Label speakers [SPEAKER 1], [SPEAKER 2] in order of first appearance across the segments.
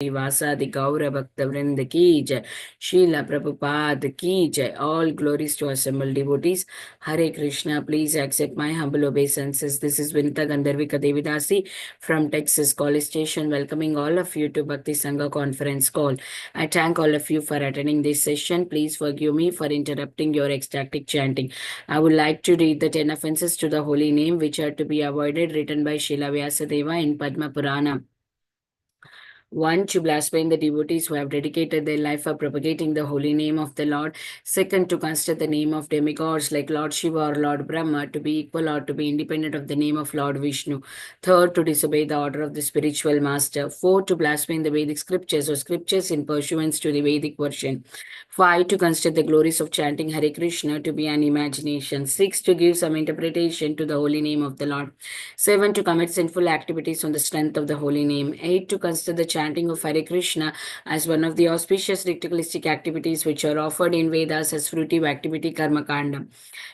[SPEAKER 1] Vasadi Gaura Bhakta Vrinda ki jai, Srila Prabhupada ki jai. All glories to assembled devotees. Hare Krishna, please accept my humble obeisances. This is Vinita Gandharvika Devidasi from Texas College Station, welcoming all of you to Bhakti Sangha conference call. I thank all of you for attending this session. Please forgive me for interrupting your ecstatic chanting. I would like to read the 10 offenses to the holy name which are to be avoided, written by Srila Vyasadeva in Padma Purana. 1. To blaspheme the devotees who have dedicated their life for propagating the holy name of the Lord. 2. To consider the name of demigods like Lord Shiva or Lord Brahma to be equal or to be independent of the name of Lord Vishnu. 3. To disobey the order of the spiritual master. 4. To blaspheme the Vedic scriptures or scriptures in pursuance to the Vedic version. 5. To consider the glories of chanting Hare Krishna to be an imagination. 6. To give some interpretation to the holy name of the Lord. 7. To commit sinful activities on the strength of the holy name. 8. To consider the chanting of Hare Krishna as one of the auspicious ritualistic activities which are offered in Vedas as fruitive activity Karma Kanda.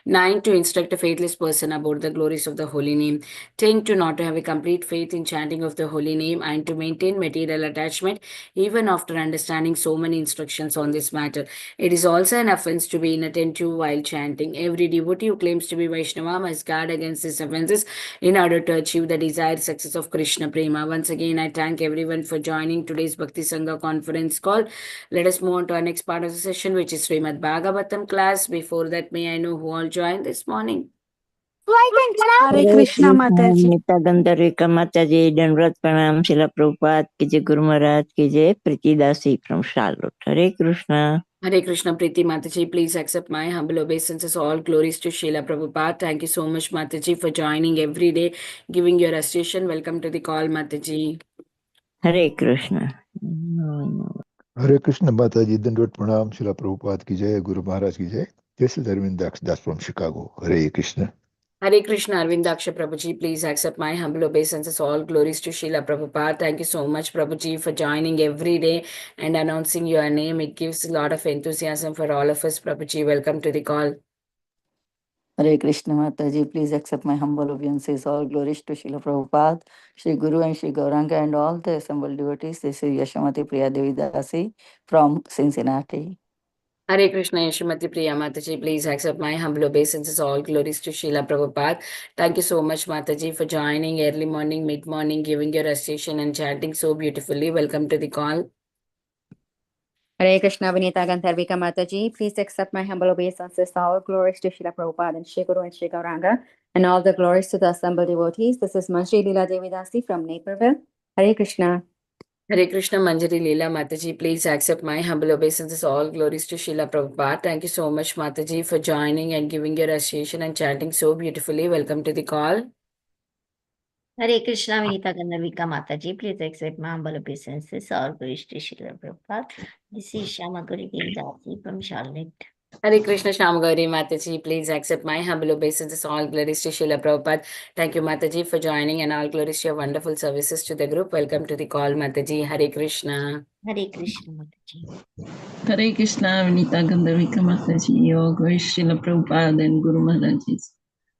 [SPEAKER 1] 9. To instruct a faithless person about the glories of the holy name. 10. To not to have a complete faith in chanting of the holy name and to maintain material attachment even after understanding so many instructions on this matter. It is also an offense to be inattentive while chanting. Every devotee who claims to be Vaishnava must guard against these offenses in order to achieve the desired success of Krishna Prema. Once again, I thank everyone for joining today's Bhakti Sangha conference call. Let us move on to our next part of the session, which is Srimad Bhagavatam class. Before that, may I know who all joined this morning?
[SPEAKER 2] हरे कृष्णा माता जी। नीता गंधर्विका माता जी, दंडवत प्रणाम। शिला प्रभुपाद की जय, गुरु महाराज की जय। प्रीति दासी from Charlotte. Hare Krishna.
[SPEAKER 1] Hare Krishna Priti Mataji, please accept my humble obeisances. All glories to Srila Prabhupada. Thank you so much, Mataji, for joining every day, giving your association. Welcome to the call, Mataji.
[SPEAKER 2] हरे कृष्णा।
[SPEAKER 3] हरे कृष्ण माता जी, दंडवत प्रणाम। शिला प्रभुपाद की जय, गुरु महाराज की जय। This is Arvind Das from Chicago. Hare Krishna.
[SPEAKER 1] Hare Krishna Arvindaksha Prabhuji, please accept my humble obeisances. All glories to Srila Prabhupada. Thank you so much, Prabhuji, for joining every day and announcing your name. It gives a lot of enthusiasm for all of us, Prabhuji. Welcome to the call.
[SPEAKER 4] Hare Krishna Mataji, please accept my humble obeisances. All glories to Srila Prabhupada, Shri Guru and Shri Gauranga and all the assembled devotees. This is Yashamati Priya Devidasi from Cincinnati.
[SPEAKER 1] Hare Krishna Yashimati Priya Mataji, please accept my humble obeisances. All glories to Srila Prabhupada. Thank you so much, Mataji, for joining early morning, mid morning, giving your recitation and chanting so beautifully. Welcome to the call.
[SPEAKER 5] Hare Krishna Vinita Gandharvika Mataji, please accept my humble obeisances. All glories to Srila Prabhupada and Shri Guru and Shri Gauranga, and all the glories to the assembled devotees. This is Manjri Leela Devidasi from Naperville. Hare Krishna.
[SPEAKER 1] Hare Krishna Manjari Leela Mataji, please accept my humble obeisances. All glories to Srila Prabhupada. Thank you so much, Mataji, for joining and giving your recitation and chanting so beautifully. Welcome to the call.
[SPEAKER 6] Hare Krishna Vinita Gandharvika Mataji, please accept my humble obeisances. All glories to Srila Prabhupada. This is Shamaguri Devdasi from Charlotte.
[SPEAKER 1] Hare Krishna Shamagari Mataji, please accept my humble obeisances. All glories to Srila Prabhupada. Thank you, Mataji, for joining and all glories to your wonderful services to the group. Welcome to the call, Mataji. Hare Krishna.
[SPEAKER 6] Hare Krishna Mataji.
[SPEAKER 7] Hare Krishna Vinita Gandharvika Mataji, all glories to Srila Prabhupada and Guru Maharajis.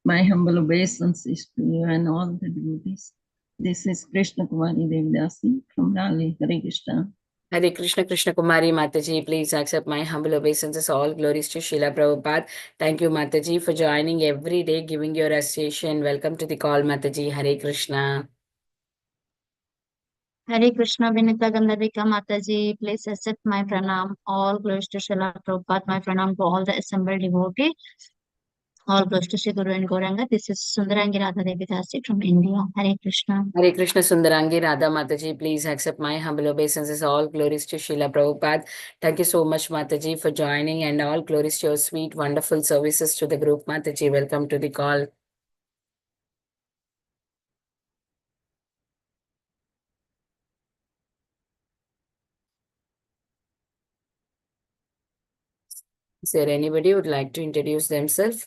[SPEAKER 7] My humble obeisances to you and all the devotees. This is Krishna Kumari Devidasi from Raleigh. Hare Krishna.
[SPEAKER 1] Hare Krishna Krishna Kumari Mataji, please accept my humble obeisances. All glories to Srila Prabhupada. Thank you, Mataji, for joining every day, giving your association. Welcome to the call, Mataji. Hare Krishna.
[SPEAKER 6] Hare Krishna Vinita Gandharvika Mataji, please accept my pranam. All glories to Srila Prabhupada. My pranam to all the assembled devotees. All glories to Sri Guru and Gauranga. This is Sundarangi Radha Devidasi from India. Hare Krishna.
[SPEAKER 1] Hare Krishna Sundarangi Radha Mataji, please accept my humble obeisances. All glories to Srila Prabhupada. Thank you so much, Mataji, for joining and all glories to your sweet, wonderful services to the group, Mataji. Welcome to the call. Is there anybody who would like to introduce themselves?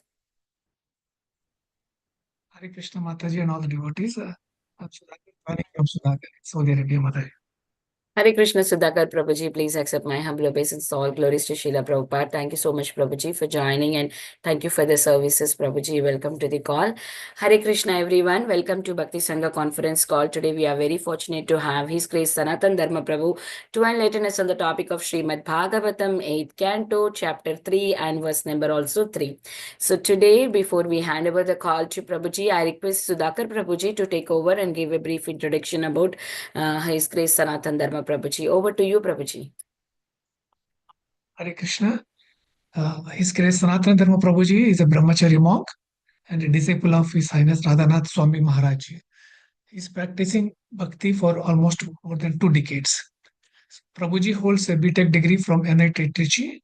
[SPEAKER 8] Hare Krishna Mataji and all the devotees. I'm Sudhakar, joining from Sudhakar, Saudi Arabia, Mataji.
[SPEAKER 1] Hare Krishna Sudhakar Prabhuji, please accept my humble obeisance. All glories to Srila Prabhupada. Thank you so much, Prabhuji, for joining, and thank you for the services, Prabhuji. Welcome to the call. Hare Krishna, everyone. Welcome to Bhakti Sangha conference call. Today we are very fortunate to have His Grace Sanatana Dharma Prabhu to enlighten us on the topic of Srimad Bhagavatam, 8th canto, chapter 3, and verse number also 3. So today, before we hand over the call to Prabhuji, I request Sudhakar Prabhuji to take over and give a brief introduction about His Grace Sanatana Dharma Prabhuji. Over to you, Prabhuji.
[SPEAKER 8] Hare Krishna. His Grace Sanatana Dharma Prabhuji is a brahmachari monk and a disciple of His Highness Radhanath Swami Maharaj. He is practicing bhakti for almost more than 2 decades. Prabhuji holds a BTech degree from NIT Trichy,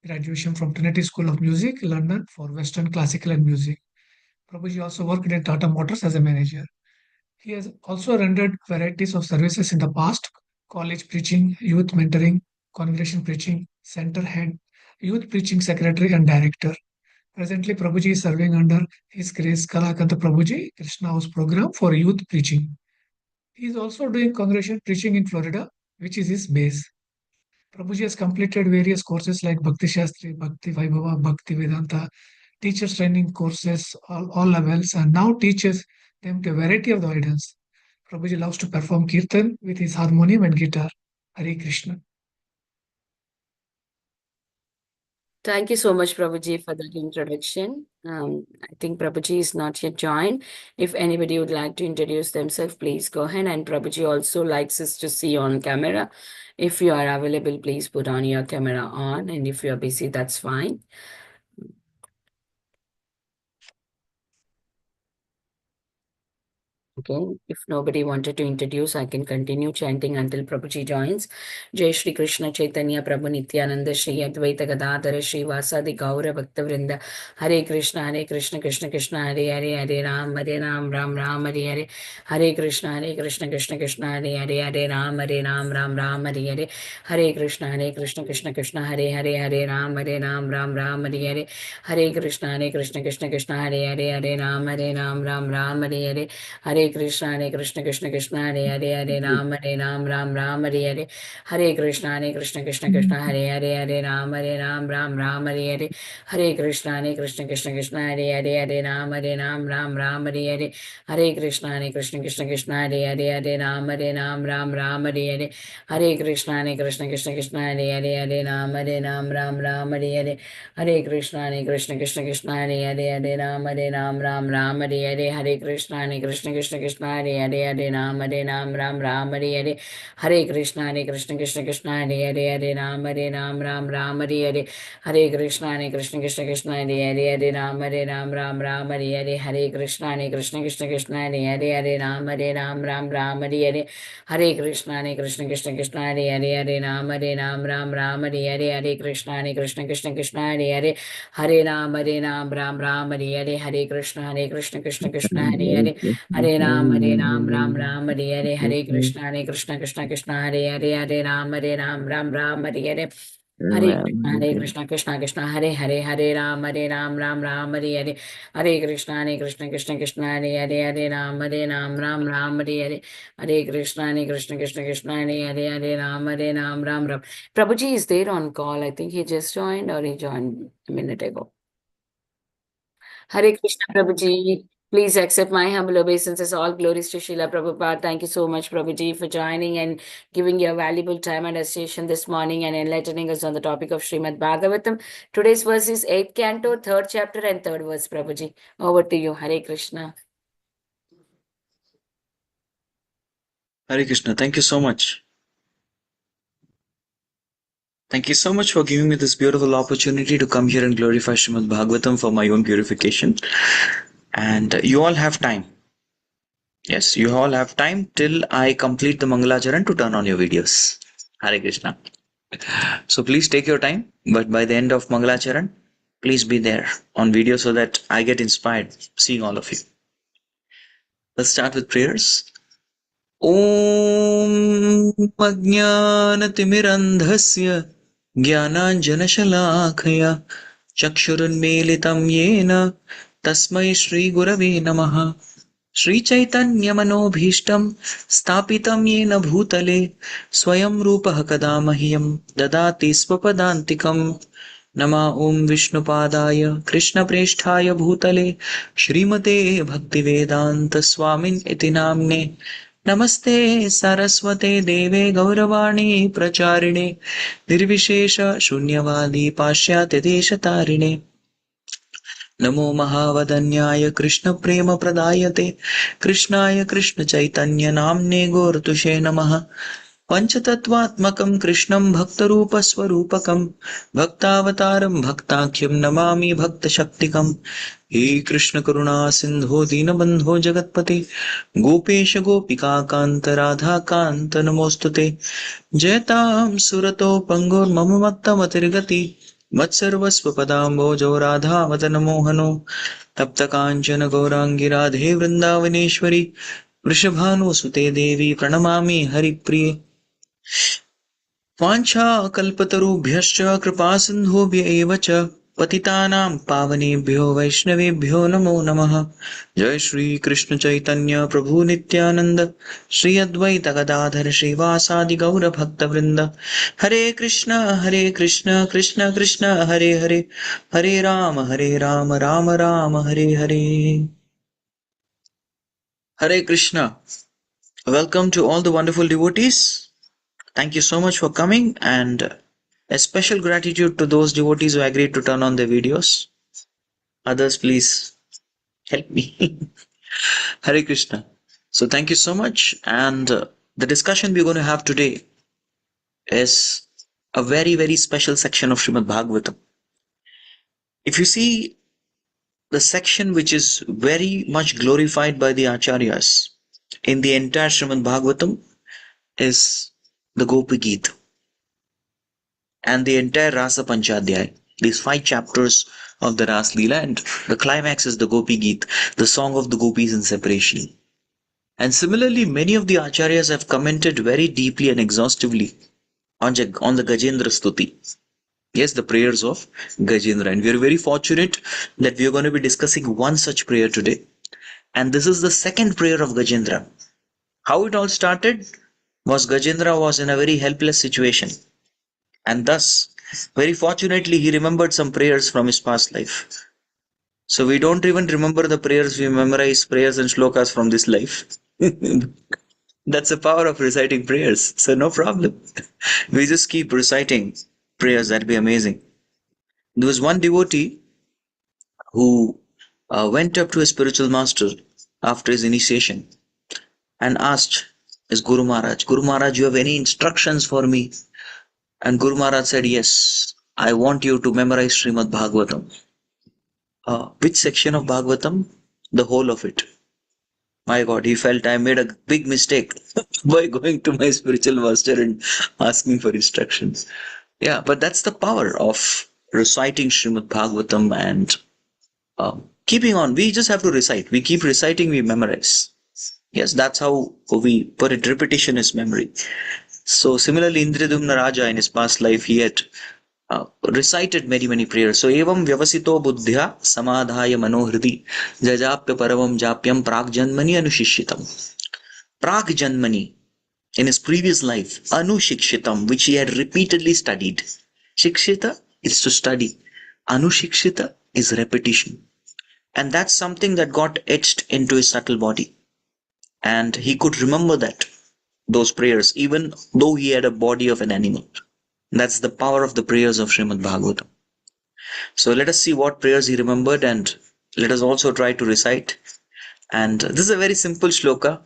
[SPEAKER 8] graduation from Trinity School of Music, London for Western Classical and Music. Prabhuji also worked in Tata Motors as a manager. He has also rendered varieties of services in the past: college preaching, youth mentoring, congregation preaching, center head, youth preaching secretary and director. Presently, Prabhuji is serving under His Grace Kalakanta Prabhuji Krishna House program for youth preaching. He is also doing congregation preaching in Florida, which is his base. Prabhuji has completed various courses like Bhakti Shastri, Bhakti Vaibhava, Bhakti Vedanta, teachers training courses, all levels, and now teaches them to a variety of the audience. Prabhuji loves to perform kirtan with his harmonium and guitar. Hare Krishna.
[SPEAKER 1] Thank you so much, Prabhuji, for that introduction. I think Prabhuji is not yet joined. If anybody would like to introduce themselves, please go ahead. And Prabhuji also likes us to see on camera. If you are available, please put on your camera on. And if you are busy, that's fine. Okay, if nobody wanted to introduce, I can continue chanting until Prabhuji joins. Jai Shri Krishna Chaitanya Prabhu Nityananda Shri Advaita Gadadhara Shri Vasadi Gaura Bhakta Vrinda. Hare Krishna Krishna Krishna Hare Hare Hare Ram Ram Ram Hare Hare. Hare Krishna Krishna Krishna Hare Hare Hare Ram Ram Ram Hare Hare. Hare Krishna Krishna Krishna Hare Hare Hare Ram Ram Ram Hare Hare. Hare Krishna Krishna Hare Hare Hare Ram Ram Hare Hare. Hare Krishna Krishna Hare Ram Ram Hare Hare. Hare Krishna Krishna Hare Ram Ram Hare Hare. Hare Krishna Krishna Hare Ram Ram Hare Hare. Hare Krishna Krishna Hare Ram Ram Hare Hare. Hare Krishna Krishna Hare Ram Ram Hare Hare. Hare Krishna Krishna Hare Ram Ram Hare Hare. Hare Krishna Krishna Hare Ram Ram Hare Hare. Hare Krishna Krishna Hare Ram Ram Hare Hare. Hare Krishna Krishna Hare Ram Ram Hare Hare. Hare Krishna Krishna Hare Ram Ram Hare Hare. Hare Krishna Krishna Hare Ram Ram Hare Hare. Hare Krishna Krishna Hare Ram Ram Hare Hare. Hare Krishna Krishna Hare Hare Ram Ram Hare Hare. Hare Krishna Krishna Hare Ram Ram Hare Hare. Hare Krishna Krishna Hare Ram Ram Hare Hare. Hare Krishna Krishna Hare Ram Ram Hare Hare. Hare Krishna Krishna Hare Ram. Prabhuji is there on call. I think he just joined or he joined a minute ago. Hare Krishna Prabhuji. Please accept my humble obeisances. All glories to Srila Prabhupada. Thank you so much, Prabhuji, for joining and giving your valuable time and association this morning and enlightening us on the topic of Srimad Bhagavatam. Today's verse is 8th canto, 3rd chapter and 3rd verse, Prabhuji. Over to you. Hare Krishna.
[SPEAKER 9] Hare Krishna. Thank you so much. Thank you so much for giving me this beautiful opportunity to come here and glorify Srimad Bhagavatam for my own purification. And you all have time. Yes, you all have time till I complete the Mangalacharan to turn on your videos. Hare Krishna. So please take your time, but by the end of Mangalacharan, please be there on video so that I get inspired seeing all of you. Let's start with prayers. Om Ajnanatimirandhasya Jnananjanashalakaya Chakshurunmilitam Yena Tasmai Shri Gurave Namaha. श्रीचैतन्यमनोभीष्टं स्थापितं येन भूतले स्वयं रूपः कदा मह्यं ददाति स्वपदान्तिकम्। नमः ॐ विष्णुपादाय कृष्णप्रेष्ठाय भूतले श्रीमते भक्तिवेदान्तस्वामिन् इति नाम्ने। नमस्ते सरस्वते देवे गौरवाणी प्रचारिणे निर्विशेष शून्यवादी पाश्चात्यदेशतारिणे। नमो महावदन्याय कृष्णप्रेमप्रदायते कृष्णाय कृष्णचैतन्यनाम्ने गौरतुषे नमः। पञ्चतत्त्वात्मकं कृष्णं भक्तरूपस्वरूपकं भक्तावतारं भक्ताख्यं नमामि भक्तशक्तिकम्। हे कृष्ण करुणा सिन्धो दीनबन्धो जगत्पते गोपेश गोपिकान्त राधाकान्त नमोऽस्तुते। जयतां सुरतो पङ्गुर्मम मत्तमतिर्गति मत्सर्वस्वपदाम्बोजो राधावदनमोहनो। तप्तकाञ्चन गौराङ्गी राधे वृन्दावनेश्वरि वृषभानुसुते देवी प्रणमामि हरिप्रिये। वाञ्छाकल्पतरुभ्यश्च कृपासिन्धुभ्य एव च पतितानां पावनेभ्यो वैष्णवेभ्यो नमो नमः। जय श्री कृष्ण चैतन्य प्रभु नित्यानंद श्री अद्वैत गदाधर श्रीवासादि गौर भक्तवृंद। हरे कृष्ण कृष्ण कृष्ण हरे हरे, हरे Ram Ram Ram Hare Hare. Hare Krishna. Welcome to all the wonderful devotees. Thank you so much for coming, and a special gratitude to those devotees who agreed to turn on their videos. Others, please help me. Hare Krishna. So thank you so much. And the discussion we're going to have today is a very, very special section of Srimad Bhagavatam. If you see the section which is very much glorified by the Acharyas in the entire Srimad Bhagavatam is the Gopi Geet and the entire Rasa Panchadhyay. These 5 chapters of the Ras Leela, and the climax is the Gopi Geet, the song of the gopis in separation. And similarly, many of the Acharyas have commented very deeply and exhaustively on the Gajendra Stuti. Yes, the prayers of Gajendra. And we are very fortunate that we are going to be discussing one such prayer today. And this is the second prayer of Gajendra. How it all started was Gajendra was in a very helpless situation. And thus, very fortunately, he remembered some prayers from his past life. So we don't even remember the prayers, we memorize prayers and shlokas from this life. That's the power of reciting prayers. So no problem. We just keep reciting prayers. That'd be amazing. There was one devotee who went up to a spiritual master after his initiation and asked his Guru Maharaj, you have any instructions for me? And Guru Maharaj said, yes, I want you to memorize Srimad Bhagavatam. Which section of Bhagavatam? The whole of it. My God, he felt I made a big mistake by going to my spiritual master and asking for instructions. Yeah, but that's the power of reciting Srimad Bhagavatam and keeping on. We just have to recite. We keep reciting, we memorize. Yes, that's how we put it. Repetition is memory. So similarly, Indridumna Raja in his past life, he had recited many prayers. So evam vyavasito buddhya samadhaya manohridi jajapya paravam japyam pragjanmani anushishitam. Pragjanmani, in his previous life, anushikshitam, which he had repeatedly studied. Shikshita is to study. Anushikshita is repetition. And that's something that got etched into his subtle body. And he could remember those prayers, even though he had a body of an animal. That's the power of the prayers of Srimad Bhagavatam. So let us see what prayers he remembered, and let us also try to recite. And this is a very simple shloka.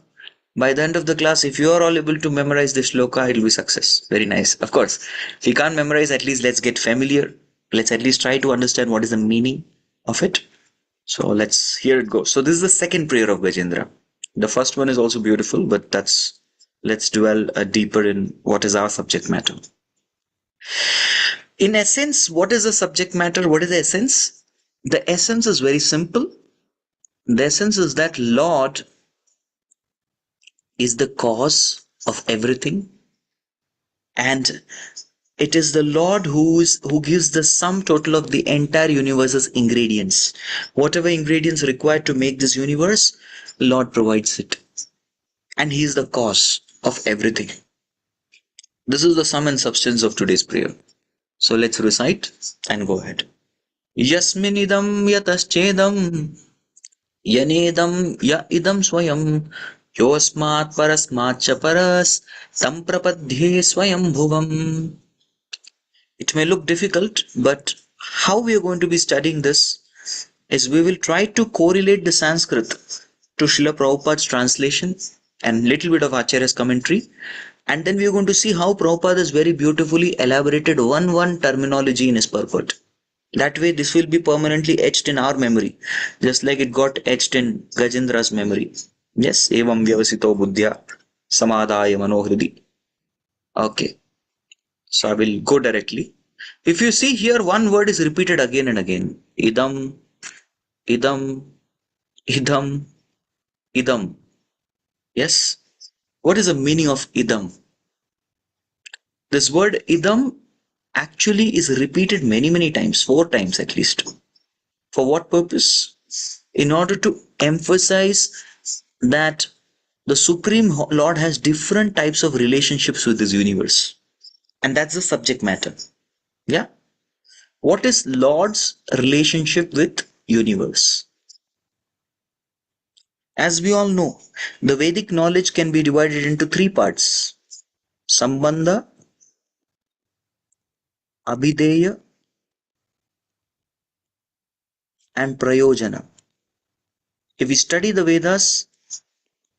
[SPEAKER 9] By the end of the class, if you are all able to memorize this shloka, it will be success. Very nice. Of course, if you can't memorize, at least let's get familiar. Let's at least try to understand what is the meaning of it. So here it goes. So this is the second prayer of Gajendra. The first one is also beautiful, but let's dwell deeper in what is our subject matter. In essence, what is the subject matter? What is the essence? The essence is very simple. The essence is that Lord is the cause of everything, and It is the Lord who gives the sum total of the entire universe's ingredients. Whatever ingredients required to make this universe, Lord provides it. And He is the cause of everything. This is the sum and substance of today's prayer. So let's recite and go ahead. Yasminidam yataschedam yanedam ya idam swayam yosmat parasmat cha paras tam prapadhye swayam bhuvam. It may look difficult, but how we are going to be studying this is we will try to correlate the Sanskrit to Srila Prabhupada's translation and little bit of Acharya's commentary, and then we are going to see how Prabhupada has very beautifully elaborated one terminology in his purport. That way this will be permanently etched in our memory, just like it got etched in Gajendra's memory. Yes, evam vyavasito buddhya samadhaya manohridi. Okay, so I will go directly. If you see here, one word is repeated again and again. Idam, idam, idam, idam. Yes. What is the meaning of idam? This word idam actually is repeated many times, 4 times at least. For what purpose? In order to emphasize that the Supreme Lord has different types of relationships with this universe. And that's the subject matter. Yeah. What is Lord's relationship with universe? As we all know, the Vedic knowledge can be divided into 3 parts: Sambandha, Abhideya, and Prayojana. If we study the Vedas,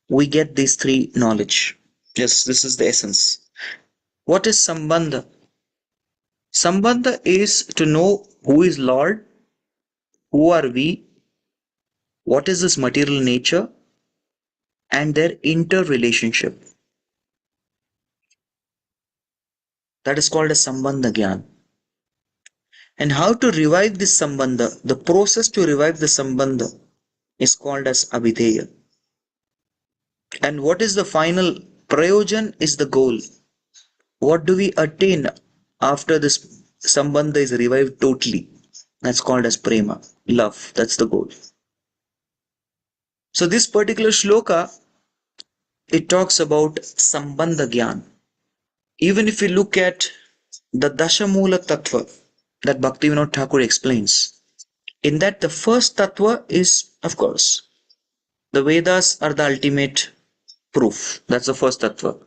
[SPEAKER 9] we get these 3 knowledge. Yes, this is the essence. What is Sambandha? Sambandha is to know who is Lord, who are we, what is this material nature, and their interrelationship. That is called as Sambandha Gyan. And how to revive this Sambandha, the process to revive the Sambandha is called as Abhideya. And what is the final Prayojan is the goal. What do we attain after this Sambandha is revived totally? That's called as Prema, love. That's the goal. So this particular shloka, it talks about Sambandha Gyan. Even if we look at the Dashamula Tattva that Bhaktivinoda Thakur explains, in that the first Tattva is, of course, the Vedas are the ultimate proof. That's the first Tattva.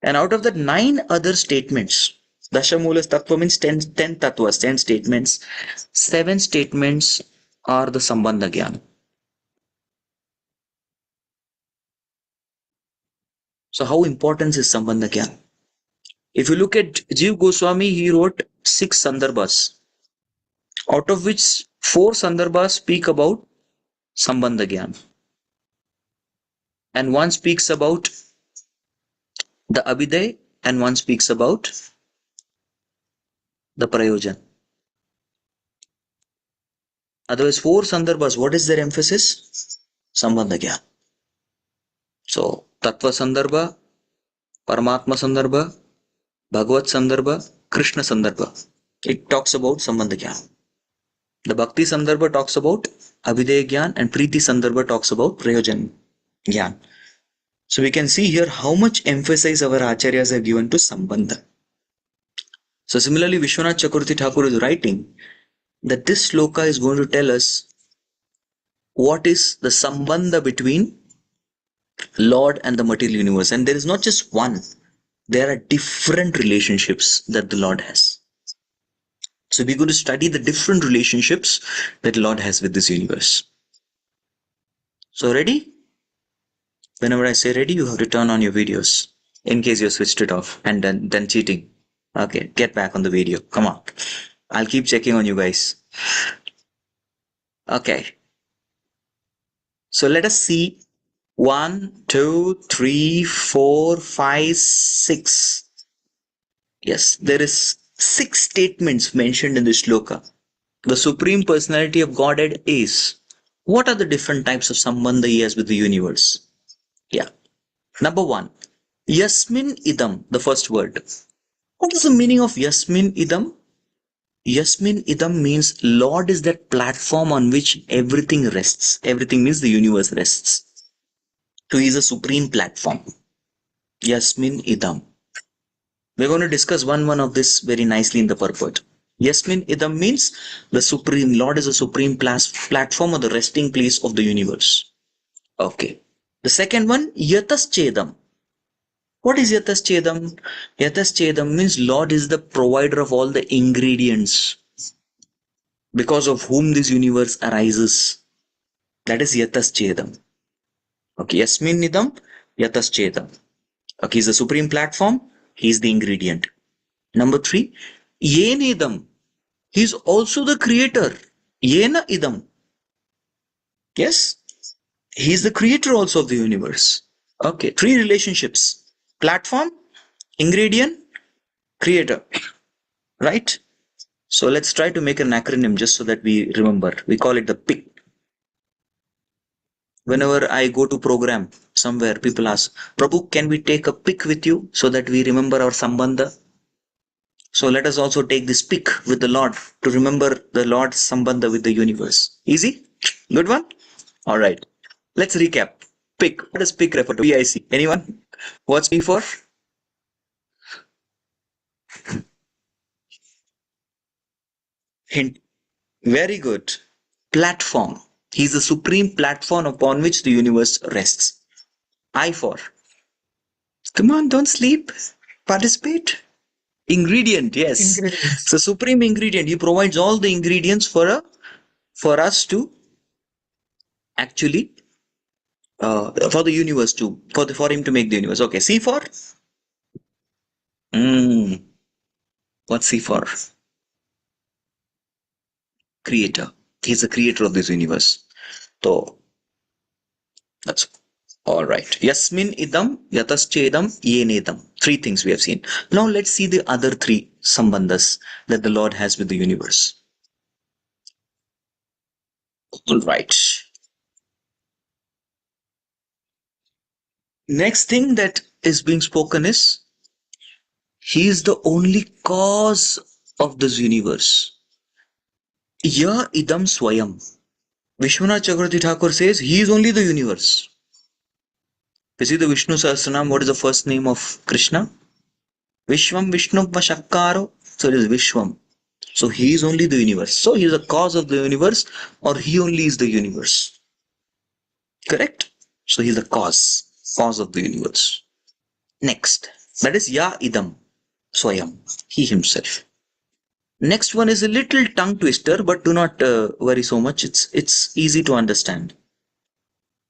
[SPEAKER 9] And out of that 9 other statements, Dashamula Tattva means 10 Tattvas, 10 statements. 7 statements are the Sambandha Gyan. So how important is Sambandha Gyan? If you look at Jiva Goswami, he wrote 6 Sandarbhas, out of which 4 Sandarbhas speak about Sambandha Gyan. And one speaks about the Abhiday and one speaks about the Prayojan. Otherwise, 4 Sandarbhas, what is their emphasis? Sambandha Gyan. So, Tattva Sandarbha, Paramatma Sandarbha, Bhagavat Sandarbha, Krishna Sandarbha. It talks about Sambandha Gyan. The Bhakti Sandarbha talks about Abhidaya Gyan, and Preeti Sandarbha talks about Prayojan Gyan. So we can see here how much emphasis our Acharyas have given to Sambandha. So similarly, Vishwanath Chakravarti Thakur is writing that this shloka is going to tell us what is the Sambandha between Lord and the material universe. And there is not just one. There are different relationships that the Lord has. So we're going to study the different relationships that Lord has with this universe. So ready? Whenever I say ready, you have to turn on your videos in case you switched it off and then cheating. Okay, get back on the video. Come on. I'll keep checking on you guys. Okay. So let us see 1, 2, 3, 4, 5, 6. Yes, there is 6 statements mentioned in this shloka. The Supreme Personality of Godhead is. What are the different types of sambandha he has with the universe? Yeah. Number 1. Yasmin idam, the first word. What is the meaning of Yasmin Idam? Yasmin Idam means Lord is that platform on which everything rests. Everything means the universe rests. So he is a supreme platform. Yasmin Idam. We're going to discuss one of this very nicely in the purport. Yasmin Idam means the supreme Lord is a supreme platform or the resting place of the universe. Okay. The second one, Yatas Chedam. What is Yatas Chedam? Yatas Chedam means Lord is the provider of all the ingredients because of whom this universe arises. That is Yatas Chedam. Okay, Yasmin Nidam, Yatas Chedam. Okay, he's the supreme platform, he's the ingredient. Number 3, Yen Idam. He's also the creator. Yena Idam. Yes, he's the creator also of the universe. Okay, 3 relationships. Platform, ingredient, creator. Right? So let's try to make an acronym just so that we remember. We call it the PIC. Whenever I go to program somewhere, people ask, Prabhu, can we take a pic with you so that we remember our sambandha? So let us also take this pic with the Lord to remember the Lord's sambandha with the universe. Easy? Good one? All right. Let's recap. Pic. What does pic refer to? PIC. Anyone? What's P for? Hint. Very good. Platform. He's the supreme platform upon which the universe rests. I for. Come on, don't sleep. Participate. Ingredient, yes.
[SPEAKER 8] Ingredients.
[SPEAKER 9] So supreme ingredient. He provides all the ingredients for us to actually for the universe to for him to make the universe. Okay, C for what's C for? Creator. He's the creator of this universe. So that's all right. Yasmin idam, yataschedam, yenedam. 3 things we have seen. Now let's see the other 3 sambandhas that the Lord has with the universe. All right. Next thing that is being spoken is he is the only cause of this universe. Ya idam swayam. Vishwanath Chakravarti Thakur says he is only the universe. You see the Vishnu Sahasranam, what is the first name of Krishna? Vishwam Vishnu Shakkaro. So it is Vishwam. So he is only the universe. So he is the cause of the universe, or he only is the universe. Correct? So he is the cause of the universe. Next, that is Ya Idam Swayam, he himself. Next one is a little tongue twister, but do not worry so much. It's easy to understand.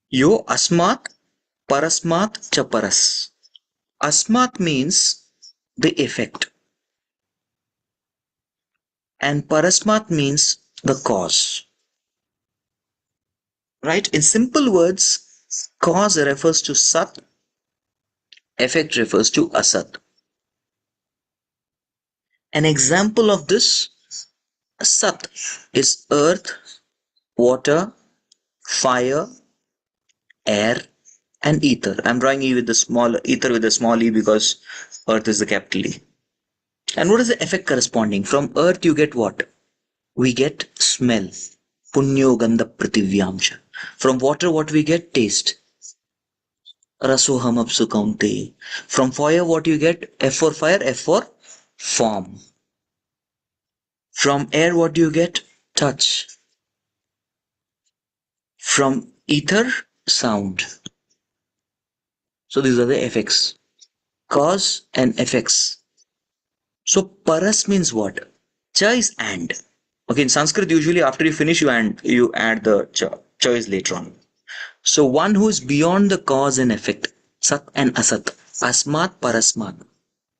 [SPEAKER 9] Yo Asmat Parasmat Chaparas. Asmat means the effect, and Parasmat means the cause. Right? In simple words, cause refers to Sat, effect refers to Asat. An example of this, Sat is earth, water, fire, air, and ether. I'm drawing E with the small ether with the small e because earth is the capital E. And what is the effect corresponding? From earth you get what? We get smell. Punyo gandha prativyamsha. From water what we get? Taste. Rasoham apsu kaunte. From fire what you get? F for fire, F for form. From air what do you get? Touch. From ether, sound. So these are the effects. Cause and effects. So paras means what? Cha is and. Okay, in Sanskrit usually after you finish you add the cha. Cha is later on. So one who is beyond the cause and effect. Sat and asat. Asmat parasmat.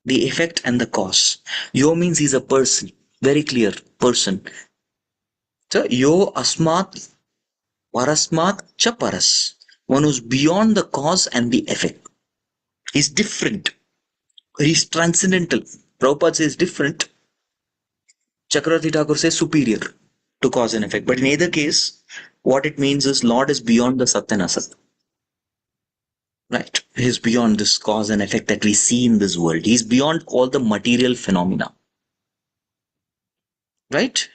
[SPEAKER 9] The effect and the cause. Yo means he's a person. Very clear. Person. So yo asmat parasmat cha paras. One who's beyond the cause and the effect. He's different. He's transcendental. Prabhupada says different. Chakravarti Thakur says superior to cause and effect. But in either case, what it means is Lord is beyond the Sat and Asat. Right? He's beyond this cause and effect that we see in this world. He's beyond all the material phenomena. Right?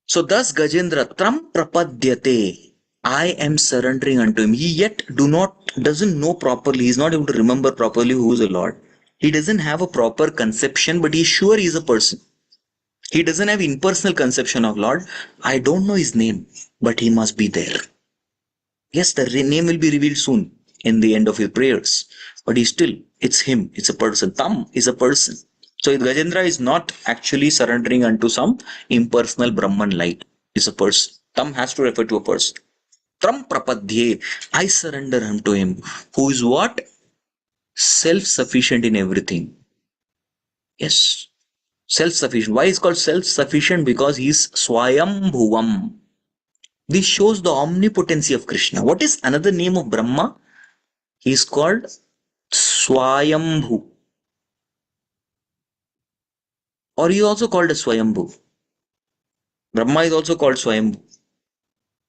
[SPEAKER 9] So thus Gajendra Tram Prapadyate. I am surrendering unto him. He yet doesn't know properly. He's not able to remember properly who is the Lord. He doesn't have a proper conception, but he's sure he's a person. He doesn't have impersonal conception of Lord. I don't know his name, but he must be there. Yes, the name will be revealed soon in the end of his prayers. But it's him, it's a person. Tam is a person. So Gajendra is not actually surrendering unto some impersonal Brahman light. It's a person. Tam has to refer to a person. Tram prapadhye, I surrender unto him, who is what? Self-sufficient in everything. Yes. Self-sufficient. Why is called self-sufficient? Because he is Swayambhuvam. This shows the omnipotency of Krishna. What is another name of Brahma? He is called Swayambhu. Or he is also called as Swayambhu. Brahma is also called Swayambhu.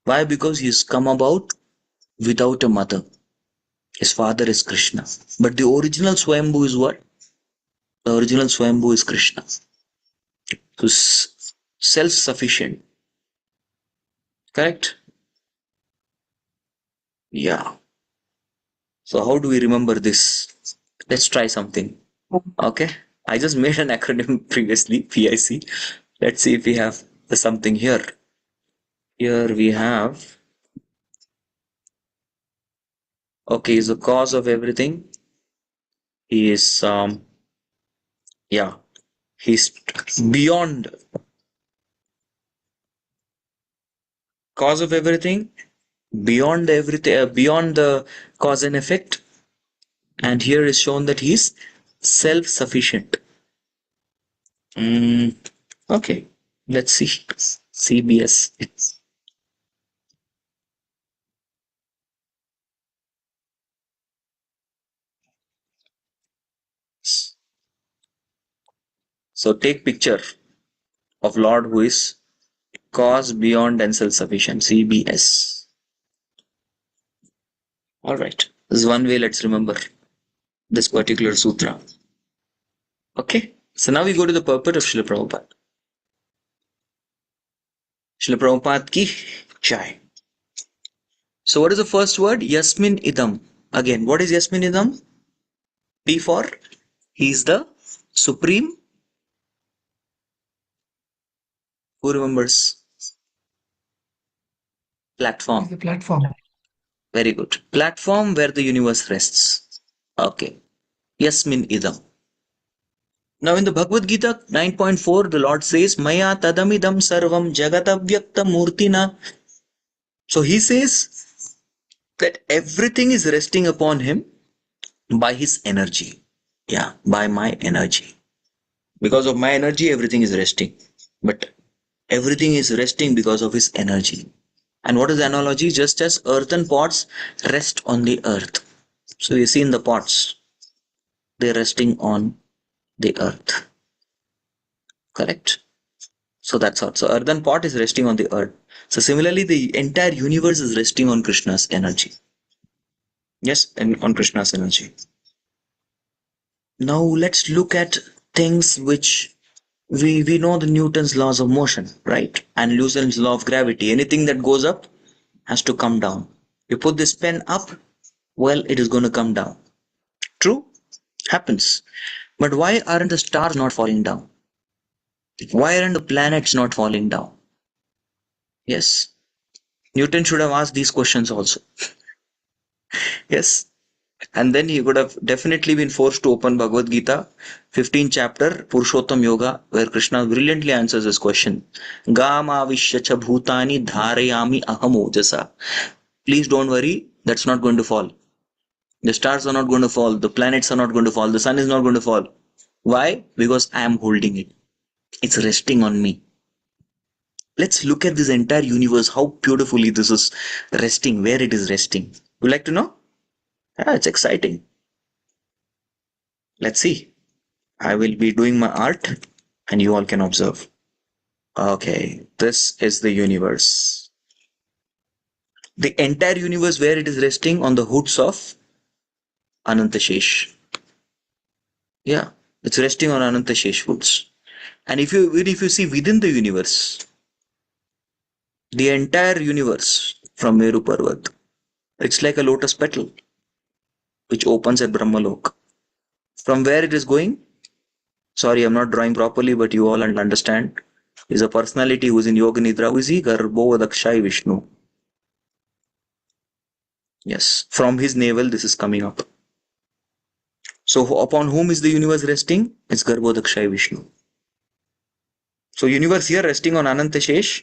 [SPEAKER 9] Why? Because he has come about without a mother. His father is Krishna. But the original Swayambhu is what? The original Swayambhu is Krishna. So self-sufficient. Correct? Yeah. So how do we remember this? Let's try something. Okay. I just made an acronym previously, PIC. Let's see if we have something here. Here we have, okay, is the cause of everything. He is, he's beyond cause of everything, beyond everything, beyond the cause and effect. And here is shown that he's self-sufficient. Okay, let's see. CBS. So take picture of Lord who is cause, beyond, and self-sufficient. CBS. All right. This is one way. Let's remember this particular sutra. Okay. So now we go to the purport of Srila Prabhupada. Srila Prabhupada ki jai. So what is the first word? Yasmin idam. Again, what is Yasmin idam? P for he is the supreme. Who remembers? Platform.
[SPEAKER 8] The platform.
[SPEAKER 9] Very good. Platform where the universe rests. Okay. Yasmin idam. Now in the Bhagavad Gita 9.4, the Lord says, Maya tadamidam sarvam jagatavyakta murtina. So he says that everything is resting upon him by his energy. Yeah, by my energy. Because of my energy, everything is resting. But everything is resting because of his energy. And what is the analogy? Just as earthen pots rest on the earth. So you see in the pots, they're resting on the earth. Correct? So that's all. So earthen pot is resting on the earth. So similarly, the entire universe is resting on Krishna's energy. Yes, and on Krishna's energy. Now let's look at things which we know the Newton's laws of motion, right? And Newton's law of gravity. Anything that goes up has to come down. You put this pen up, well, it is going to come down. True? Happens. But why aren't the stars not falling down? Why aren't the planets not falling down? Yes. Newton should have asked these questions also. Yes. And then he would have definitely been forced to open Bhagavad Gita, 15th chapter, Purushottam Yoga, where Krishna brilliantly answers this question. Gama vishyacha bhutani dharayami aham ojasa. Please don't worry, that's not going to fall. The stars are not going to fall. The planets are not going to fall. The sun is not going to fall. Why? Because I am holding it. It's resting on me. Let's look at this entire universe, how beautifully this is resting, where it is resting. Would you like to know? Yeah, it's exciting. Let's see. I will be doing my art and you all can observe. Okay, this is the universe. The entire universe, where it is resting on the hoods of Anantashesh. Yeah, it's resting on Anantashesh hoods. And if you see within the universe, the entire universe from Meru Parvat, it's like a lotus petal which opens at Brahmalok. From where it is going? Sorry, I'm not drawing properly, but you all understand. Is a personality who is in Yoga Nidra. Who is he? Garbhodakshai Vishnu. Yes, from his navel this is coming up. So upon whom is the universe resting? It's Garbhodakshai Vishnu. So universe here resting on Anantashesh,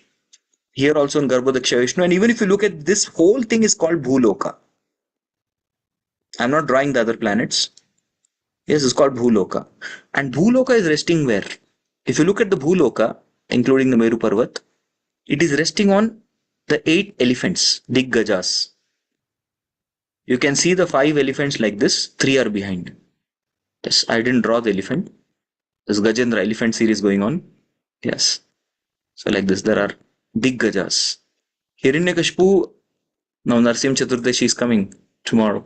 [SPEAKER 9] here also on Garbhodakshai Vishnu. And even if you look at this whole thing is called Bhuloka. I'm not drawing the other planets. Yes, it's called Bhuloka. And Bhuloka is resting where? If you look at the Bhuloka, including the Meru Parvat, it is resting on the 8 elephants, Diggajas. You can see the 5 elephants like this, 3 are behind. Yes, I didn't draw the elephant. There's Gajendra elephant series going on. Yes. So like this, there are Diggajas. Hiranyakashipu, now Narsim Chaturdashi is coming tomorrow.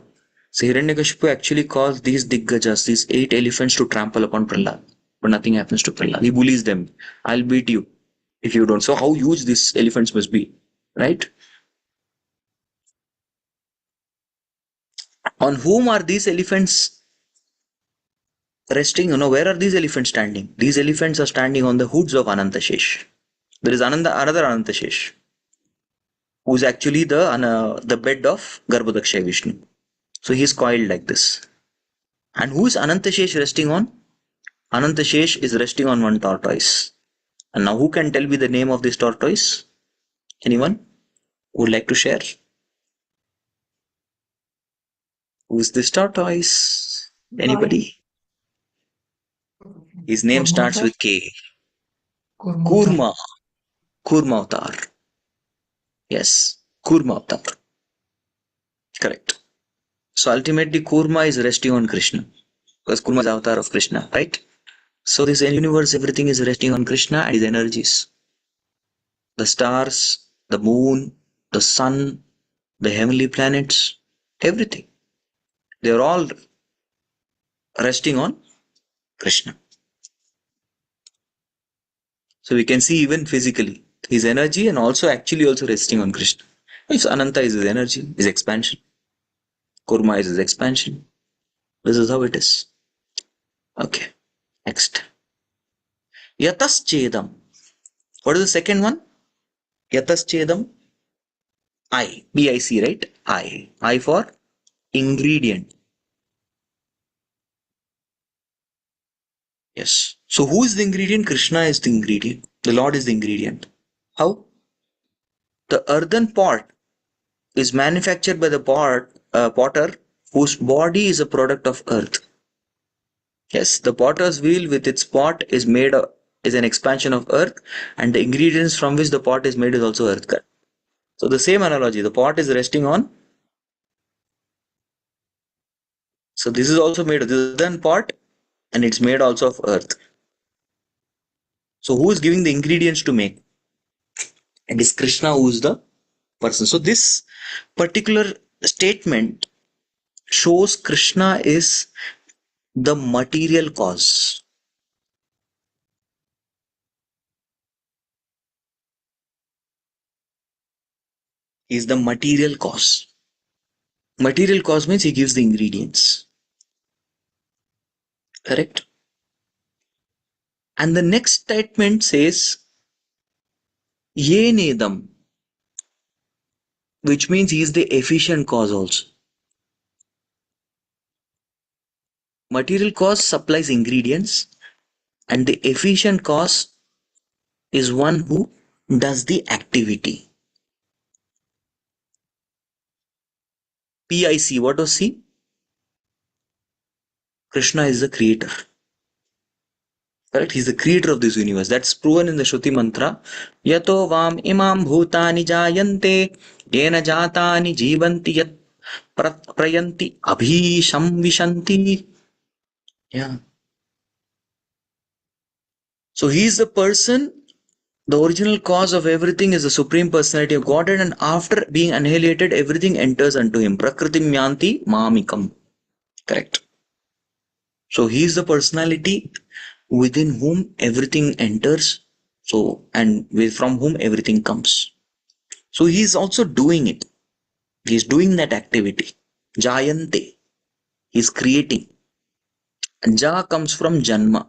[SPEAKER 9] So Hiranyakashipu actually calls these Diggajas, these 8 elephants, to trample upon Prahlad. But nothing happens to Prahlad. He bullies them. I'll beat you if you don't. So how huge these elephants must be, right? On whom are these elephants resting? Where are these elephants standing? These elephants are standing on the hoods of Anantashesh. There is another Anantashesh, who is actually the bed of Garbhodakshai Vishnu. So he is coiled like this. And who is Anantashesh resting on? Anantashesh is resting on one tortoise. And now who can tell me the name of this tortoise? Anyone would like to share? Who is this tortoise? Anybody? His name starts with K. Kurma. Kurma Avatar. Yes, Kurma Avatar. Correct. So ultimately Kurma is resting on Krishna. Because Kurma is the avatar of Krishna, right? So this universe, everything is resting on Krishna and his energies. The stars, the moon, the sun, the heavenly planets, everything. They are all resting on Krishna. So we can see even physically his energy and also actually also resting on Krishna. If Ananta is his energy, his expansion. Kurma is his expansion. This is how it is. Okay. Next. Yataschedam. What is the second one? Yataschedam. I. B-I-C, right? I. I for ingredient. Yes. So who is the ingredient? Krishna is the ingredient. The Lord is the ingredient. How? The earthen pot is manufactured by the potter whose body is a product of earth. Yes, the potter's wheel with its pot is an expansion of earth, and the ingredients from which the pot is made is also earth. So the same analogy, the pot is resting on. So this is also made of the earthen pot, and it's made also of earth. So who is giving the ingredients to make? It is Krishna who is the person. So this particular statement shows Krishna is the material cause. He is the material cause. Material cause means he gives the ingredients. Correct? And the next statement says, Ye nedam, which means he is the efficient cause also. Material cause supplies ingredients, and the efficient cause is one who does the activity. PIC, what was C? Krishna is the creator. Correct? He's the creator of this universe. That's proven in the Shruti mantra. Yato vam imam bhutani jayante yena jatani jivanti yat prayanti abhisham vishanti. Yeah. So he is the person The original cause of everything is the Supreme Personality of Godhead, and after being annihilated, everything enters unto him. Prakritim yanti mamikam. Correct. So he is the personality within whom everything enters. So, and from whom everything comes. So he is also doing it. He is doing that activity. Jayante. He is creating. And Ja comes from Janma.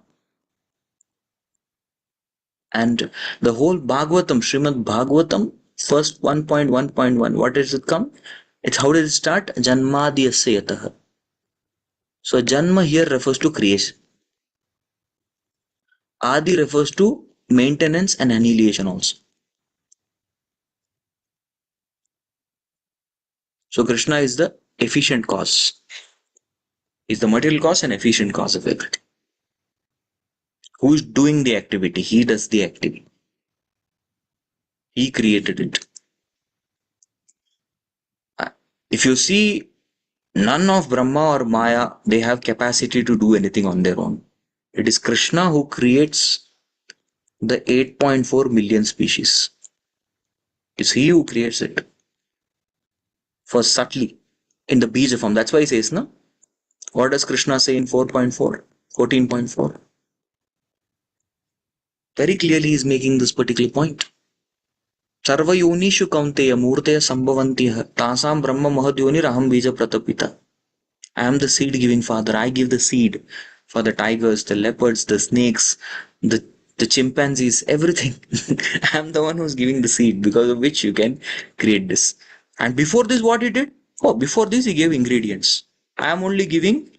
[SPEAKER 9] And the whole Bhagavatam, Srimad Bhagavatam, first 1.1.1, what does it come? It's how does it start? Janmadhyasya yataha. So Janma here refers to creation. Adi refers to maintenance and annihilation also. So Krishna is the efficient cause. Is the material cause and efficient cause of everything. Who is doing the activity? He does the activity. He created it. If you see, none of Brahma or Maya, they have capacity to do anything on their own. It is Krishna who creates the 8.4 million species. It's he who creates it. First subtly, in the Bija form. That's why he says, no? What does Krishna say in 4.4? 14.4? Very clearly he is making this particular point. Sarvayonishu kaunteya murteya sambhavantiha tasam brahma mahadyoniraham bija pratapita. I am the seed giving father. I give the seed for the tigers, the leopards, the snakes, the chimpanzees, everything. I am the one who's giving the seed because of which you can create this. And before this, what he did? Oh, before this, he gave ingredients. I am only giving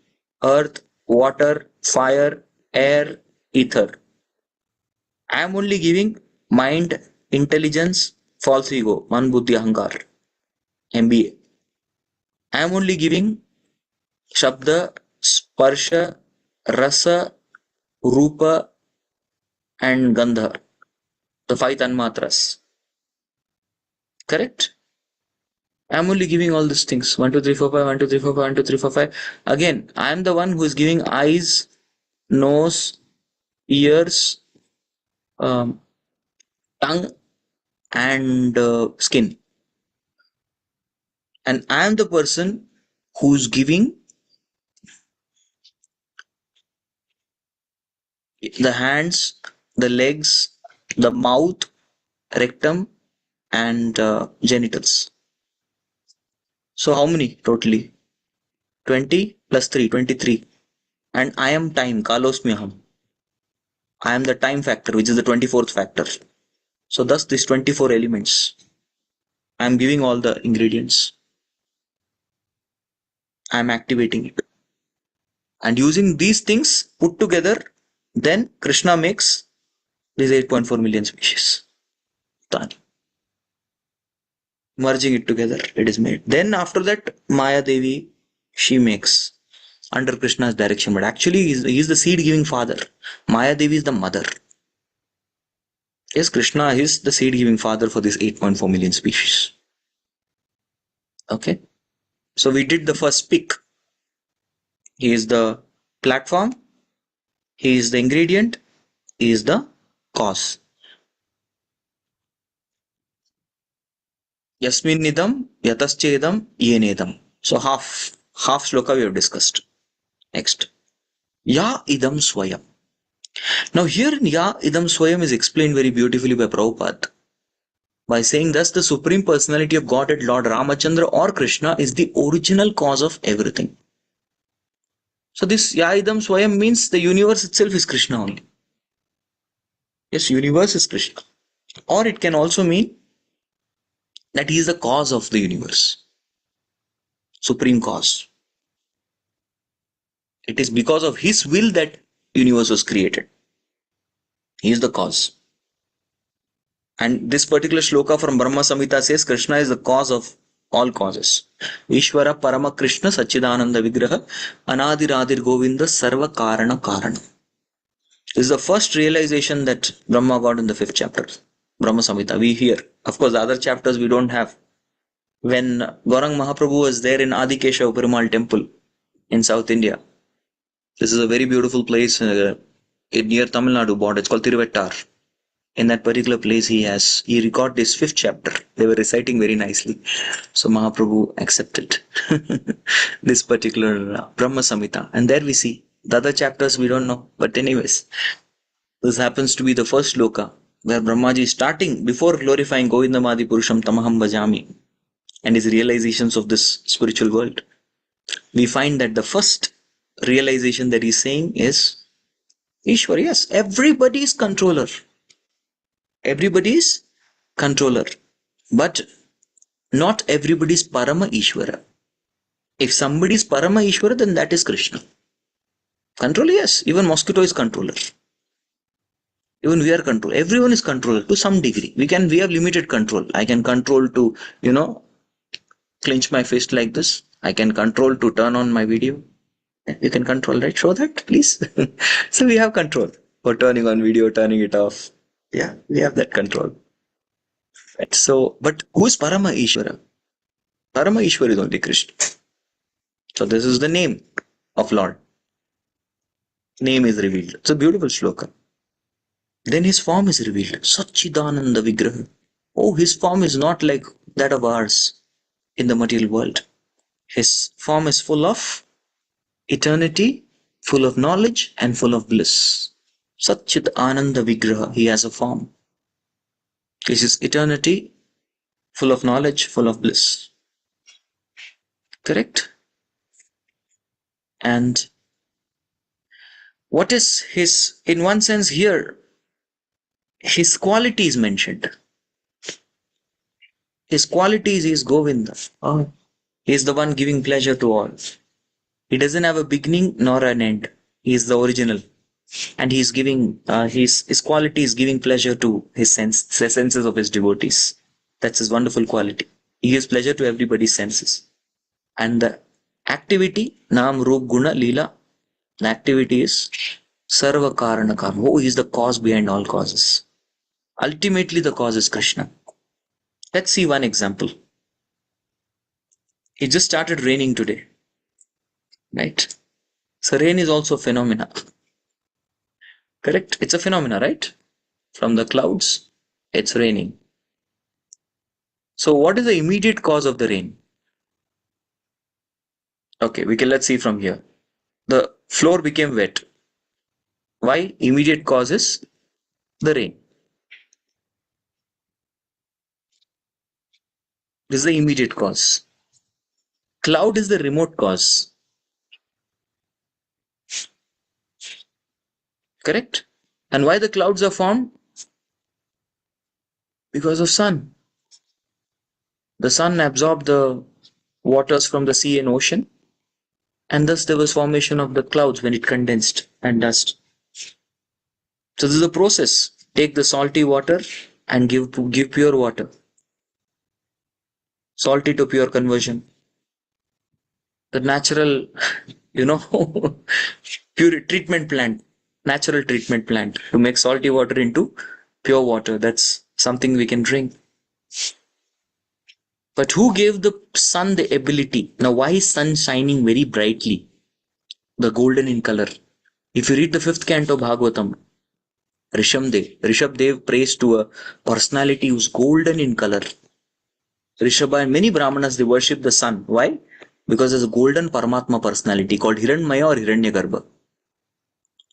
[SPEAKER 9] earth, water, fire, air, ether. I am only giving mind, intelligence, false ego, man, buddhi, ahankar, MBA. I am only giving Shabda, Sparsha, Rasa, Rupa, and Gandha, the 5 tanmatras. Correct? I am only giving all these things. 1, 2, 3, 4, 5, 1, 2, 3, 4, 5, 1, 2, 3, 4, 5. Again, I am the one who is giving eyes, nose, ears, tongue, and skin. And I am the person who is giving the hands, the legs, the mouth, rectum, and genitals. So how many totally? 20 plus 3, 23. And I am time, kalosmyaham. I am the time factor, which is the 24th factor. So thus these 24 elements, I am giving all the ingredients. I am activating it. And using these things put together, then Krishna makes these 8.4 million species. Done. Merging it together, it is made. Then after that, Maya Devi, she makes under Krishna's direction. But actually, he is the seed-giving father. Maya Devi is the mother. Yes, Krishna is the seed-giving father for this 8.4 million species. Okay. So we did the first pick. He is the platform. He is the ingredient. He is the cause. Yasmin nidam, yataschedam, yenedam. So half shloka we have discussed. Next. Ya idam swayam. Now here in Ya idam swayam is explained very beautifully by Prabhupada. By saying thus the Supreme Personality of Godhead, Lord Ramachandra or Krishna is the original cause of everything. So this Ya idam swayam means the universe itself is Krishna only. Yes, universe is Krishna. Or it can also mean that he is the cause of the universe. Supreme cause. It is because of his will that universe was created. He is the cause. And this particular shloka from Brahma Samhita says Krishna is the cause of all causes. Ishvara Parama Krishna Sachidananda Vigraha Anadiradir Govinda Sarva Karana Karana. This is the first realization that Brahma got in the 5th chapter. Brahma Samhita. We hear. Of course, the other chapters we don't have. When Gaurang Mahaprabhu was there in Adikesha Perumal temple in South India, this is a very beautiful place near Tamil Nadu border. It's called Thiruvettar. In that particular place, he recorded his 5th chapter. They were reciting very nicely. So Mahaprabhu accepted this particular Brahma Samhita. And there we see the other chapters we don't know. But anyways, this happens to be the first sloka where Brahmaji is starting before glorifying Govindamadi Purusham Tamaham Bhajami and his realizations of this spiritual world. We find that the first realization that he's saying is Ishwar. Yes, everybody is controller. Everybody is controller. But not everybody is Parama Ishwara. If somebody is Parama Ishwara, then that is Krishna. Controller, yes. Even mosquito is controller. Even we are control. Everyone is controller to some degree. We have limited control. I can control to, clench my fist like this. I can control to turn on my video. You can control, right? Show that, please. So we have control for turning on video, turning it off. Yeah, we have that control. Right. So, but who is Parama Ishwara? Parama Ishwara is only Krishna. So this is the name of Lord. Name is revealed. It's a beautiful shloka. Then his form is revealed. Satchidananda Vigraha. Oh, his form is not like that of ours in the material world. His form is full of eternity, full of knowledge, and full of bliss. Satchit Ananda Vigraha. He has a form. This is eternity, full of knowledge, full of bliss. Correct? And what is his, in one sense here, his quality is mentioned. His qualities is Govinda. Oh, he is the one giving pleasure to all. He doesn't have a beginning nor an end. He is the original. And he is giving, his quality is giving pleasure to his senses of his devotees. That's his wonderful quality. He gives pleasure to everybody's senses. And the activity, Nam, Rup, Guna, Leela, the activity is Sarva Karana Karma. Oh, he is the cause behind all causes. Ultimately, the cause is Krishna. Let's see one example. It just started raining today. Right? So rain is also a phenomena. Correct? It's a phenomena, right? From the clouds, it's raining. So what is the immediate cause of the rain? Okay, let's see from here. The floor became wet. Why? Immediate cause is the rain. This is the immediate cause. Cloud is the remote cause. Correct? And why the clouds are formed? Because of sun. The sun absorbed the waters from the sea and ocean, and thus there was formation of the clouds when it condensed and dust. So this is a process. Take the salty water and give pure water. Salty to pure conversion. The natural, pure treatment plant, natural treatment plant to make salty water into pure water. That's something we can drink. But who gave the sun the ability? Now, why is sun shining very brightly? The golden in color. If you read the 5th canto Bhagavatam, Rishabdev prays to a personality who's golden in color. Rishabha and many Brahmanas, they worship the sun. Why? Because there's a golden Paramatma personality called Hiranmaya or Hiranyagarbha.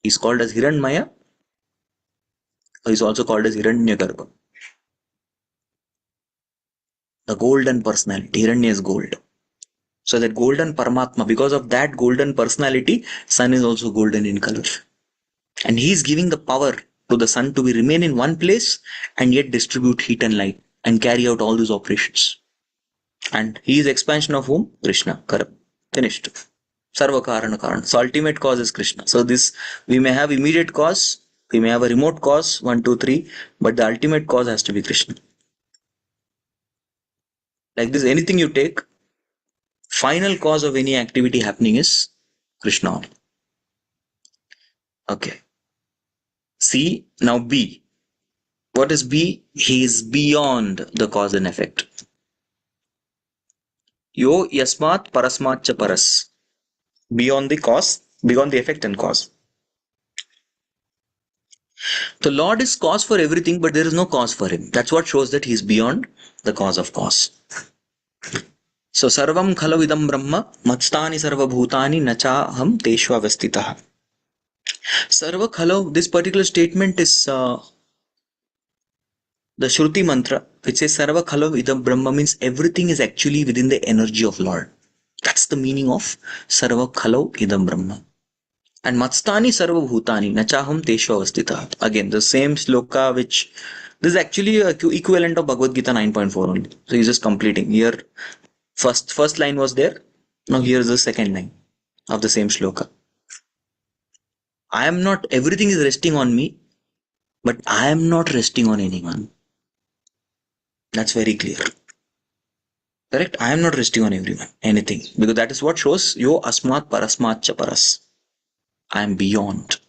[SPEAKER 9] He's called as Hiranmaya. He's also called as Hiranyagarbha. The golden personality. Hiranya is gold. So that golden Paramatma, because of that golden personality, sun is also golden in color. And he's giving the power to the sun to remain in one place and yet distribute heat and light and carry out all these operations. And he is expansion of whom? Krishna. Correct. Finished. Sarva Karana Karana. So ultimate cause is Krishna. So this, we may have immediate cause, we may have a remote cause, 1, 2, 3, but the ultimate cause has to be Krishna. Like this, anything you take, final cause of any activity happening is Krishna. Okay. C, now B. What is B? He is beyond the cause and effect. Yo yasmat parasmat cha paras. Beyond the cause, beyond the effect and cause. The Lord is cause for everything, but there is no cause for him. That's what shows that he is beyond the cause of cause. So sarvam khalu idam brahma matstani sarva bhutani nachaham teshva avastitah. Sarva khalu, this particular statement is the Shruti mantra, which says sarva khalu idam brahma, means everything is actually within the energy of Lord. That's the meaning of sarva khalu idam brahma. And matstani sarva bhutani nachaham teshva avastitah. Again, the same sloka, which this is actually a equivalent of Bhagavad Gita 9.4 only. So he's just completing here. First line was there. Now here's the second line of the same shloka. I am not, everything is resting on me, but I am not resting on anyone. That's very clear. Correct? I am not resting on everyone, anything. Because that is what shows yo asmat parasmat cha paras. I am beyond.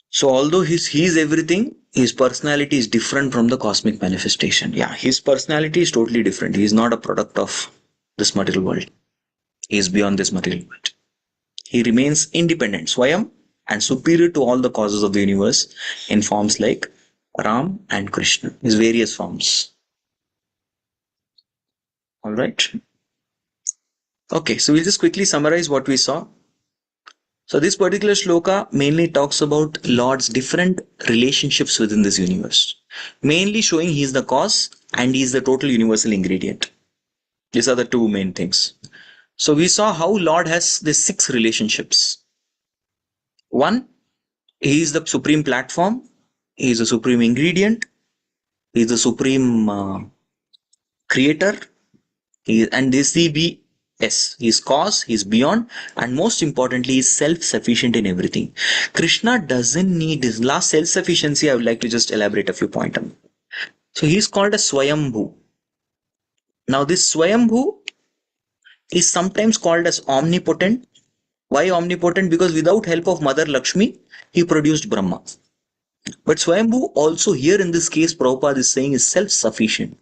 [SPEAKER 9] So although he is everything, his personality is different from the cosmic manifestation. Yeah, his personality is totally different. He is not a product of this material world. He is beyond this material world. He remains independent, Swayam, and superior to all the causes of the universe in forms like Ram and Krishna, his various forms. Alright. Okay, so we'll just quickly summarize what we saw. So this particular shloka mainly talks about Lord's different relationships within this universe. Mainly showing he is the cause and he is the total universal ingredient. These are the two main things. So we saw how Lord has these 6 relationships. 1, he is the supreme platform, he is the supreme ingredient, he is the supreme creator, and this CB. Yes, he is cause, he is beyond, and most importantly, he is self-sufficient in everything. Krishna doesn't need his last self-sufficiency. I would like to just elaborate a few points on. So he is called a Swayambhu. Now this Swayambhu is sometimes called as omnipotent. Why omnipotent? Because without help of Mother Lakshmi, he produced Brahma. But Swayambhu also here in this case, Prabhupada is saying is self-sufficient.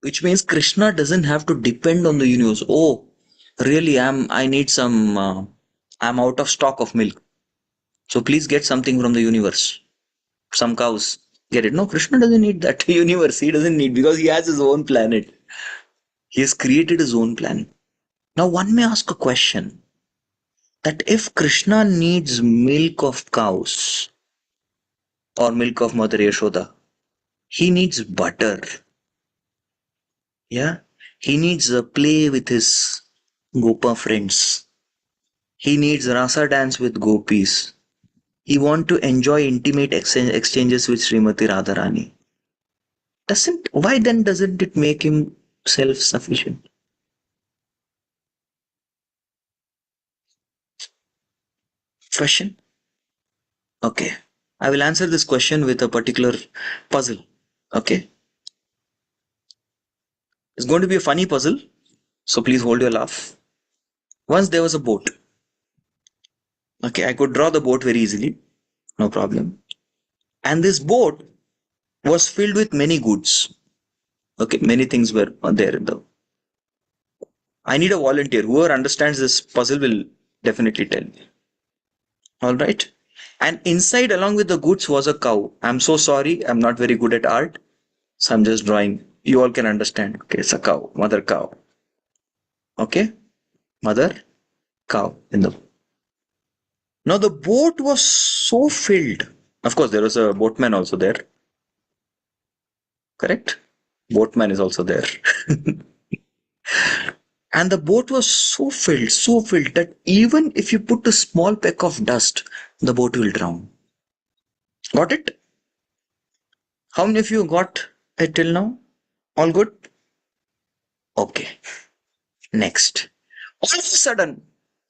[SPEAKER 9] Which means Krishna doesn't have to depend on the universe. Oh, really, I need some, I'm out of stock of milk. So please get something from the universe. Some cows, get it. No, Krishna doesn't need that universe. He doesn't need, because he has his own planet. He has created his own planet. Now one may ask a question that if Krishna needs milk of cows or milk of Mother Yashoda, he needs butter. Yeah, he needs a play with his Gopa friends. He needs rasa dance with gopis. He wants to enjoy intimate exchanges with Srimati Radharani. Why then doesn't it make him self-sufficient? Question? Okay. I will answer this question with a particular puzzle. Okay. It's going to be a funny puzzle, so please hold your laugh. Once there was a boat. Okay, I could draw the boat very easily. No problem. And this boat was filled with many goods. Okay, many things were there in the. I need a volunteer. Whoever understands this puzzle will definitely tell me. Alright. And inside, along with the goods, was a cow. I'm so sorry. I'm not very good at art. So I'm just drawing. You all can understand. Okay, it's a cow. Mother cow. Okay. Mother cow in the. Now the boat was so filled. Of course, there was a boatman also there. Correct? Boatman is also there. And the boat was so filled that even if you put a small peck of dust, the boat will drown. Got it? How many of you got it till now? All good? Okay. Next. All of a sudden,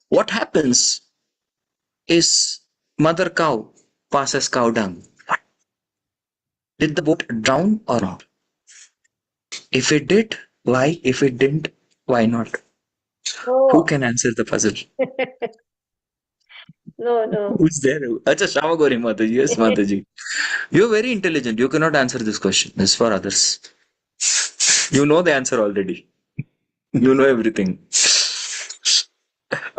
[SPEAKER 9] what happens is mother cow passes cow dung. Did the boat drown or not? If it did, why? If it didn't, why not?
[SPEAKER 10] No.
[SPEAKER 9] Who can answer the puzzle?
[SPEAKER 10] No.
[SPEAKER 9] Who's there? Acha, Shamagori Mataji. Yes, Mataji. You're very intelligent. You cannot answer this question. This is for others. You know the answer already. You know everything.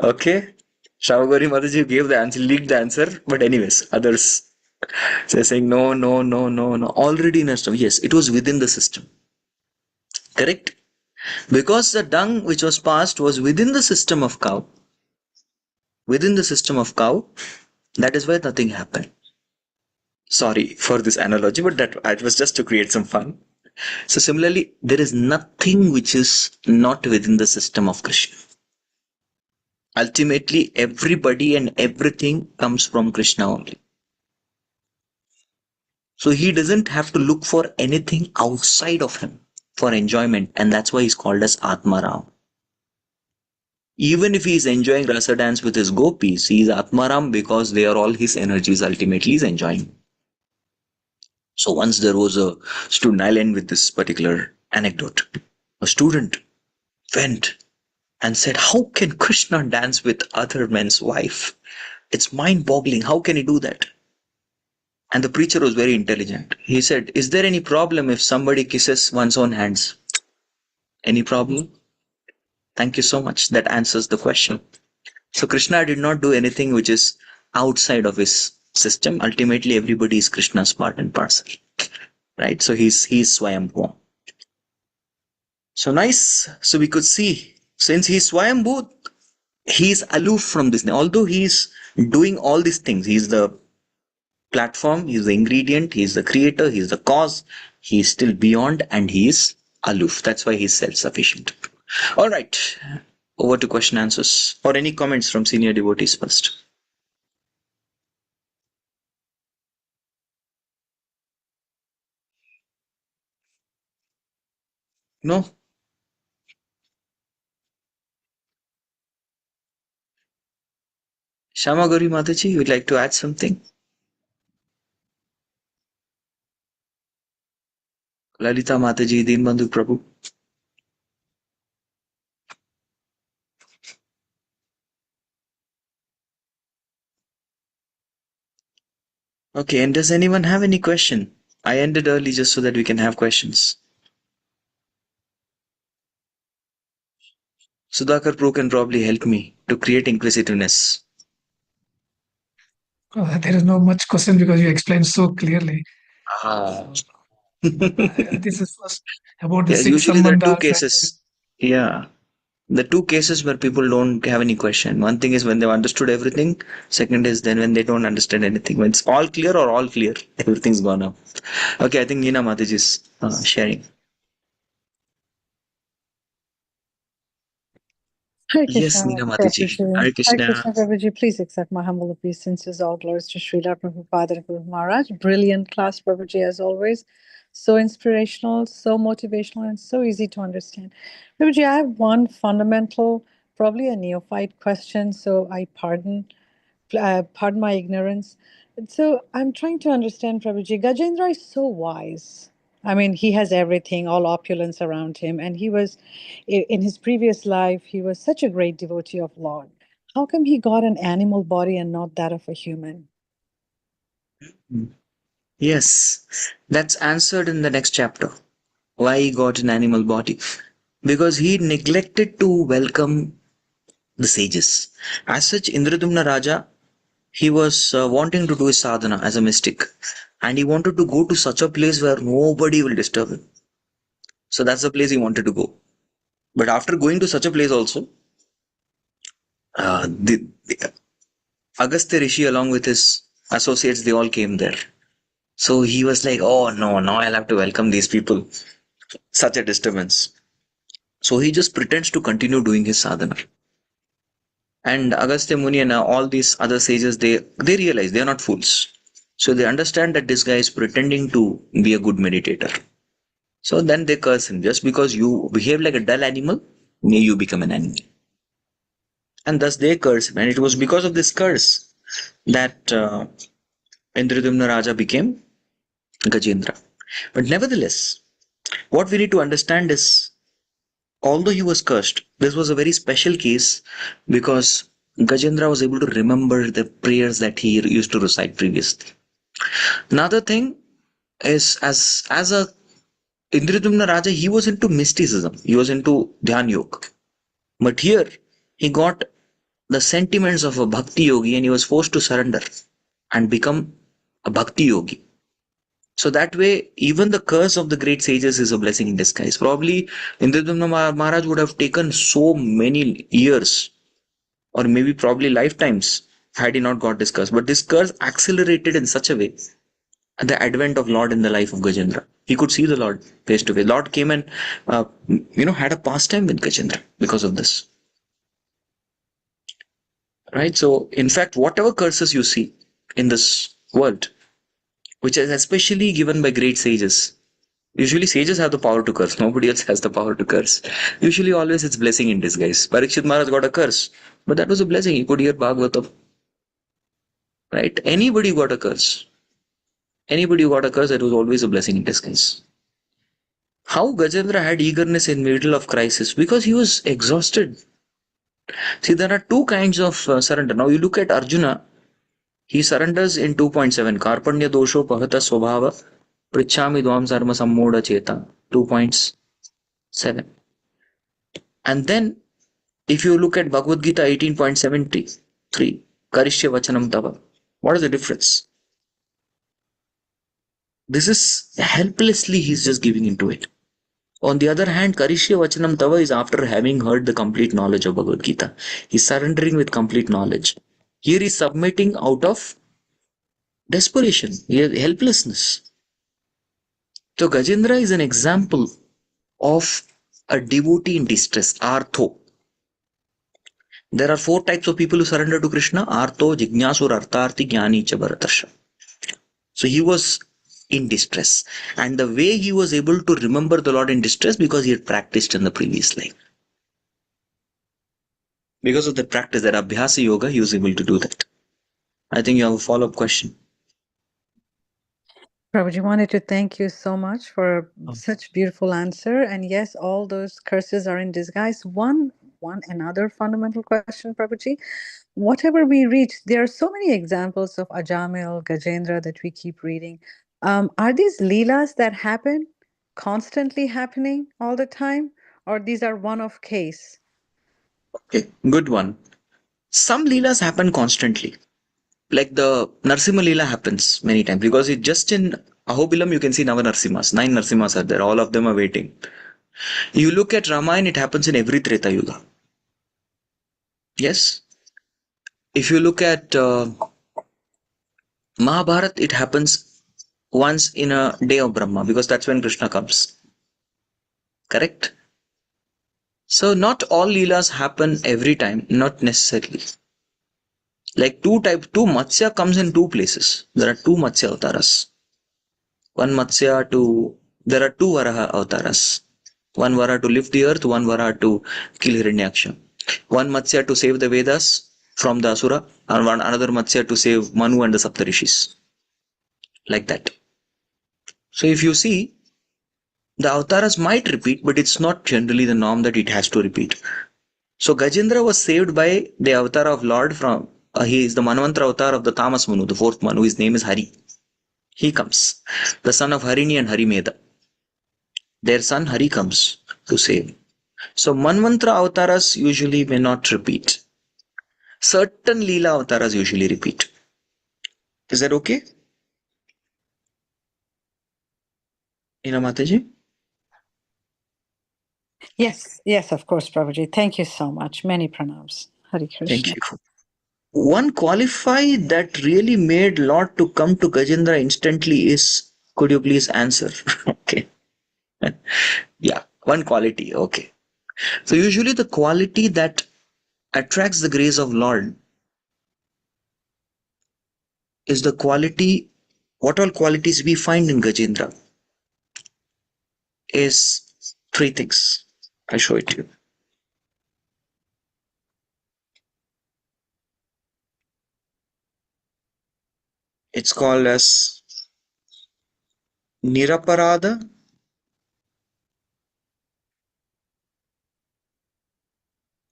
[SPEAKER 9] Okay. Shavagori Mataji gave the answer, leaked the answer, but anyways, others saying no, no, no, no, no. Already in a system. Yes, it was within the system. Correct? Because the dung which was passed was within the system of cow. Within the system of cow, that is why nothing happened. Sorry for this analogy, but that it was just to create some fun. So similarly, there is nothing which is not within the system of Krishna. Ultimately, everybody and everything comes from Krishna only. So he doesn't have to look for anything outside of him for enjoyment, and that's why he's called as Atmaram. Even if he is enjoying rasa dance with his gopis, he is Atmaram because they are all his energies. Ultimately, he's enjoying. So once there was a student, I'll end with this particular anecdote. A student went and said, how can Krishna dance with other men's wife? It's mind-boggling. How can he do that? And the preacher was very intelligent. He said, is there any problem if somebody kisses one's own hands? Any problem? Thank you so much. That answers the question. So Krishna did not do anything which is outside of his system. Ultimately, everybody is Krishna's part and parcel. Right? So he's Swayambhu. So nice. So we could see, since he's Swayambhu, he's aloof from this. Although he's doing all these things, he's the platform, he's the ingredient, he's the creator, he's the cause, he's still beyond and he is aloof. That's why he's self-sufficient. All right. Over to question answers or any comments from senior devotees first. No? Shamagori Mataji, you'd like to add something? Lalita Mataji, Dinbandhu Prabhu. Okay, and does anyone have any question? I ended early just so that we can have questions. Sudhakar Pro can probably help me to create inquisitiveness.
[SPEAKER 8] There is no much question because you explained so clearly. This is first about the
[SPEAKER 9] Yes,
[SPEAKER 8] six
[SPEAKER 9] usually there are two
[SPEAKER 8] sambandhas.
[SPEAKER 9] cases. Yeah. The two cases where people don't have any question. One thing is when they've understood everything. Second is then when they don't understand anything. When it's all clear or all clear, everything's gone up. Okay, I think Neena Mataji is sharing.
[SPEAKER 11] Hare
[SPEAKER 9] Yes,
[SPEAKER 11] Krishna,
[SPEAKER 9] Neena Mataji.
[SPEAKER 11] Prabhuji.
[SPEAKER 9] Hare
[SPEAKER 11] Hare
[SPEAKER 9] Krishna.
[SPEAKER 11] Krishna, Prabhuji. Please accept my humble obeisances. All glories to Srila Prabhupada and Guru Maharaj. Brilliant class, Prabhuji, as always. So inspirational, so motivational, and so easy to understand. Prabhuji, I have one fundamental, probably a neophyte question, so I pardon my ignorance. So I'm trying to understand, Prabhuji. Gajendra is so wise. I mean, he has everything, all opulence around him. And he was, in his previous life, he was such a great devotee of Lord. How come he got an animal body and not that of a human?
[SPEAKER 9] Yes, that's answered in the next chapter. Why he got an animal body? Because he neglected to welcome the sages. As such, Indradumna Raja, he was wanting to do his sadhana as a mystic. And he wanted to go to such a place where nobody will disturb him. So that's the place he wanted to go. But after going to such a place also, the Agastya Rishi along with his associates, they all came there. So he was like, oh no, now I'll have to welcome these people. Such a disturbance. So he just pretends to continue doing his sadhana. And Agastya Muni and all these other sages, they realize they are not fools. So they understand that this guy is pretending to be a good meditator. So then they curse him. Just because you behave like a dull animal, may you become an animal. And thus they curse him. And it was because of this curse that Indradumna Raja became Gajendra. But nevertheless, what we need to understand is, although he was cursed, this was a very special case because Gajendra was able to remember the prayers that he used to recite previously. Another thing is, as a Indradumna Raja, he was into mysticism. He was into Dhyan Yoga. But here, he got the sentiments of a bhakti yogi, and he was forced to surrender and become a bhakti yogi. So that way, even the curse of the great sages is a blessing in disguise. Probably Indradumna Maharaj would have taken so many years, or maybe probably lifetimes, had he not got this curse. But this curse accelerated in such a way the advent of Lord in the life of Gajendra. He could see the Lord face to face. Lord came and had a pastime with Gajendra because of this. Right? So, in fact, whatever curses you see in this world, which is especially given by great sages, usually sages have the power to curse. Nobody else has the power to curse. Usually, always it's blessing in disguise. Parikshit Maharaj got a curse, but that was a blessing. He could hear Bhagavatam. Right? Anybody got a curse. Anybody who got a curse, that was always a blessing in disguise. How Gajendra had eagerness in middle of crisis? Because he was exhausted. See, there are two kinds of surrender. Now you look at Arjuna, he surrenders in 2.7. Karpanya dosho pahata swabhava prichhami dvam sarma sammoda cheta. 2.7. And then if you look at Bhagavad Gita 18.73, Karishya Vachanam Tava. What is the difference? This is helplessly he's just giving into it. On the other hand, Karishya Vachanam Tava is after having heard the complete knowledge of Bhagavad Gita. He's surrendering with complete knowledge. Here he's submitting out of desperation, helplessness. So Gajendra is an example of a devotee in distress, Artho. There are 4 types of people who surrender to Krishna: Artho, Jignasur, Artharthi, Jnani, cha Bharatarsha. So he was in distress. And the way he was able to remember the Lord in distress, because he had practiced in the previous life. Because of the practice, that Abhyasa Yoga, he was able to do that. I think you have a follow-up question.
[SPEAKER 11] Prabhuji, wanted to thank you so much for such beautiful answer. And yes, all those curses are in disguise. One another fundamental question, Prabhuji. Whatever we reach, there are so many examples of Ajamil, Gajendra that we keep reading. Are these leelas that happen constantly happening all the time, or these are one-off case?
[SPEAKER 9] Okay, good one. Some leelas happen constantly. Like the Narsimha Leela happens many times, because it just in Ahobilam you can see Nava Narsimhas. 9 Narsimhas are there. All of them are waiting. You look at Ramayana, it happens in every Treta Yuga. Yes. If you look at Mahabharat, it happens once in a day of Brahma, because that's when Krishna comes. Correct? So not all Leelas happen every time, not necessarily. Like two Matsya comes in 2 places. There are 2 Matsya avtaras. There are 2 Varaha avtaras. One Vara to lift the earth, one Vara to kill Hiranyaksha. One Matsya to save the Vedas from the Asura, and another Matsya to save Manu and the Saptarishis. Like that. So if you see, the avtaras might repeat, but it's not generally the norm that it has to repeat. So Gajendra was saved by the avatar of Lord from, he is the Manvantra avatar of the Tamas Manu, the 4th Manu. His name is Hari. He comes, the son of Harini and Harimeda. Their son Hari comes to save. So Manvantra avataras usually may not repeat. Certain Leela avataras usually repeat. Is that okay? Ina Mataji?
[SPEAKER 11] Yes, of course, Prabhuji. Thank you so much. Many pranams. Hari Krishna.
[SPEAKER 9] Thank you. One qualify that really made Lord to come to Gajendra instantly is, could you please answer? Okay. Yeah, one quality. Okay. So usually the quality that attracts the grace of Lord is the quality, what all qualities we find in Gajendra is 3 things. I'll show it to you. It's called as Niraparada,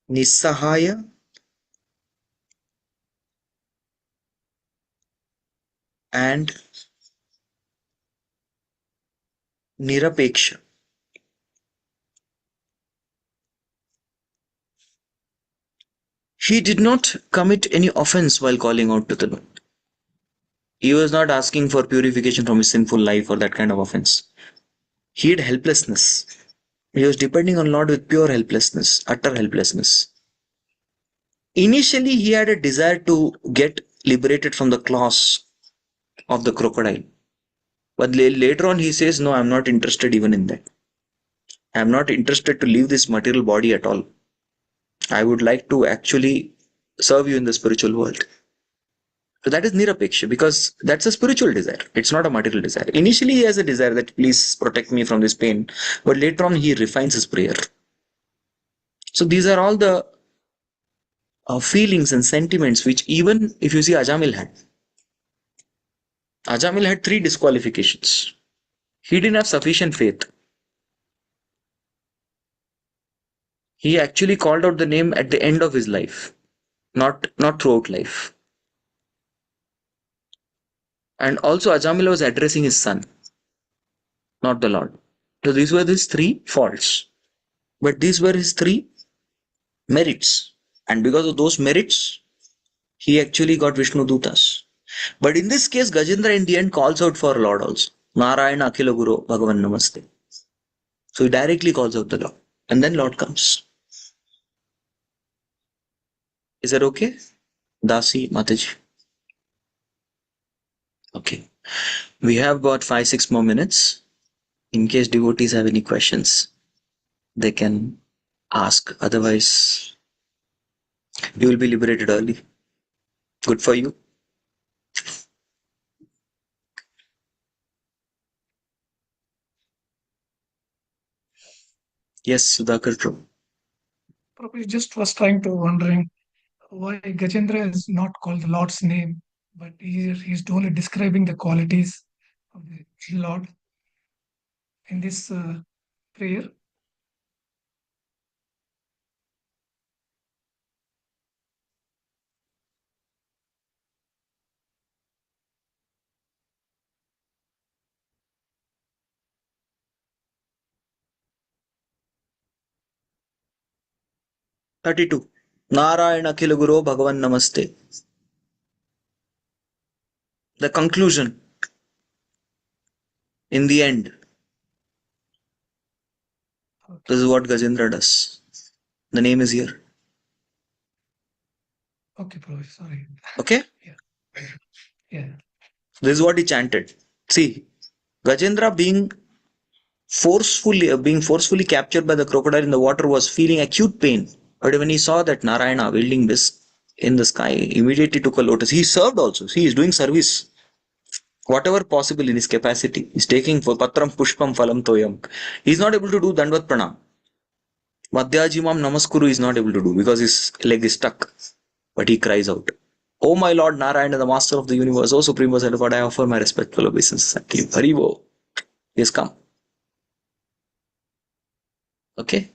[SPEAKER 9] Nissahaya, and Nirapeksha. He did not commit any offense while calling out to the Lord. He was not asking for purification from his sinful life or that kind of offense. He had helplessness. He was depending on Lord with pure helplessness, utter helplessness. Initially, he had a desire to get liberated from the claws of the crocodile. But later on, he says, no, I'm not interested even in that. I'm not interested to leave this material body at all. I would like to actually serve you in the spiritual world. So that is nirapeksha, because that's a spiritual desire. It's not a material desire. Initially, he has a desire that please protect me from this pain. But later on, he refines his prayer. So these are all the feelings and sentiments which even if you see Ajamil had. Ajamil had 3 disqualifications. He didn't have sufficient faith. He actually called out the name at the end of his life, not throughout life. And also Ajamil was addressing his son, not the Lord. So these were his 3 faults. But these were his 3 merits. And because of those merits, he actually got Vishnu Dutas. But in this case, Gajendra in the end calls out for Lord also. Narayana Akhila Guru Bhagavan Namaste. So he directly calls out the Lord. And then Lord comes. Is that okay? Dasi, Mataji. Okay. We have got 5-6 more minutes. In case devotees have any questions, they can ask. Otherwise, you will be liberated early. Good for you. Yes, Sudhakar Prabhu.
[SPEAKER 8] Prabhu just was trying to wondering why Gajendra is not called the Lord's name, but he's only describing the qualities of the Lord in this prayer.
[SPEAKER 9] $32. Narayana Akhila Guru Bhagavan Namaste. The conclusion. In the end.
[SPEAKER 8] Okay.
[SPEAKER 9] This is what Gajendra does. The name is here.
[SPEAKER 8] Okay, Prabhu, sorry.
[SPEAKER 9] Okay?
[SPEAKER 8] Yeah. Yeah.
[SPEAKER 9] This is what he chanted. See, Gajendra being forcefully captured by the crocodile in the water was feeling acute pain. But when he saw that Narayana wielding this in the sky, immediately took a lotus. He served also. See, he is doing service. Whatever possible in his capacity. He's taking for Patram Pushpam Phalam Toyam. He's not able to do Dandvat Pranam. Madhyajimam Namaskuru is not able to do because his leg is stuck. But he cries out, "O my Lord Narayana, the Master of the Universe, O Supreme Personality of God, I offer my respectful obeisance unto you." Haribo. He has come. Okay?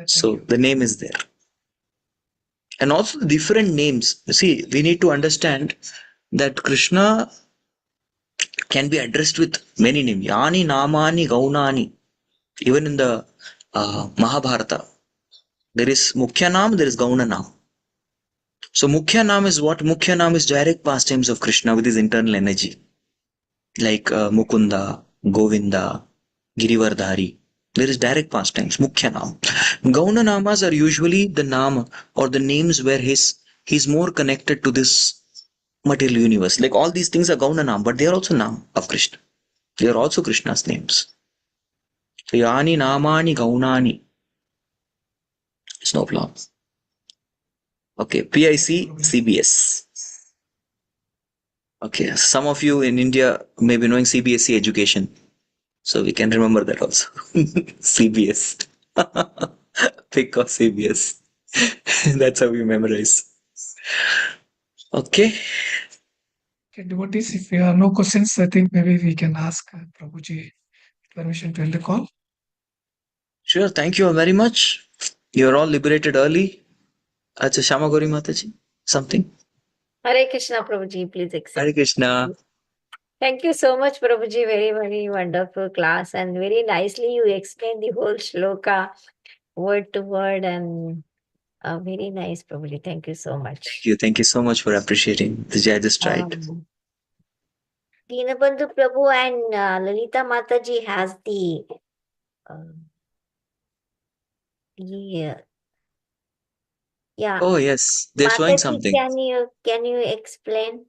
[SPEAKER 9] So the name is there. And also the different names. See, we need to understand that Krishna can be addressed with many names. Yani, Namani, Gaunani. Even in the Mahabharata, there is Mukhya Nam, there is Gauna Nam. So Mukhya Nam is what? Mukhya Nam is direct pastimes of Krishna with his internal energy. Like Mukunda, Govinda, Girivardhari. There is direct pastimes, Mukhya Nam. Gauna Namas are usually the Nama or the names where he's more connected to this material universe. Like all these things are Gauna Nam, but they are also Nam of Krishna. They are also Krishna's names. So Yani, Namani, Gaunani. It's no problem. Okay, PIC, CBS. Okay, some of you in India may be knowing CBSE education. So we can remember that also. CBS. Pick of CBS. That's how we memorize. Okay.
[SPEAKER 8] Okay, devotees, if you have no questions, I think maybe we can ask Prabhuji permission to end the call.
[SPEAKER 9] Sure, thank you very much. You're all liberated early. Acha Shama Gauri Mataji, something?
[SPEAKER 10] Hare Krishna, Prabhuji, please accept.
[SPEAKER 9] Hare Krishna.
[SPEAKER 10] Thank you so much, Prabhuji. Very, very wonderful class, and very nicely you explained the whole shloka word to word, and Very nice, Prabhuji. Thank you so much.
[SPEAKER 9] Thank you so much for appreciating. I just tried.
[SPEAKER 10] Dinabandhu Prabhu and Lalita Mataji has the yeah.
[SPEAKER 9] Oh yes, they're showing
[SPEAKER 10] Mataji,
[SPEAKER 9] something.
[SPEAKER 10] can you explain?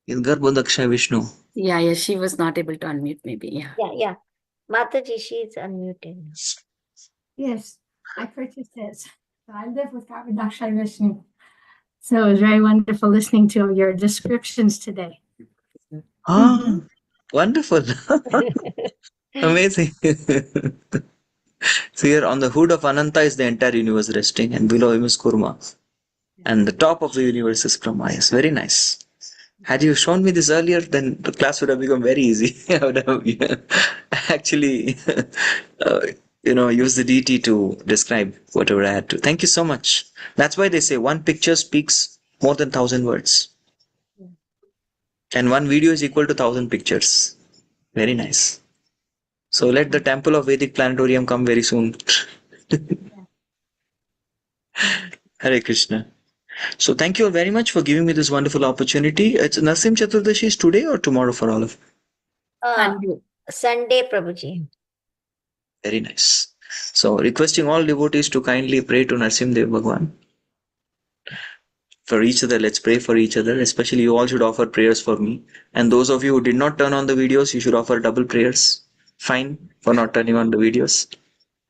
[SPEAKER 9] In Garbhodaksha Vishnu.
[SPEAKER 1] Yeah, she was not able to unmute maybe.
[SPEAKER 10] Yeah. Mataji, she is unmuted.
[SPEAKER 12] Yes, I purchased it. So I live with Garbhodaksha Vishnu. So it was very wonderful listening to your descriptions today.
[SPEAKER 9] Ah, wonderful. Amazing. So here on the hood of Ananta is the entire universe resting, and below him is Kurma. And the top of the universe is Brahma. Yes, very nice. Had you shown me this earlier, then the class would have become very easy. I would have actually, use the deity to describe whatever I had to. Thank you so much. That's why they say one picture speaks more than 1,000 words. And one video is equal to 1,000 pictures. Very nice. So let the temple of Vedic Planetarium come very soon. Hare Krishna. So thank you all very much for giving me this wonderful opportunity. It's Nasim Chaturdashi is today or tomorrow for all of you?
[SPEAKER 10] Sunday, Prabhuji.
[SPEAKER 9] Very nice. So requesting all devotees to kindly pray to Narsim Dev Bhagwan. For each other, let's pray for each other. Especially you all should offer prayers for me. And those of you who did not turn on the videos, you should offer double prayers. Fine for not turning on the videos.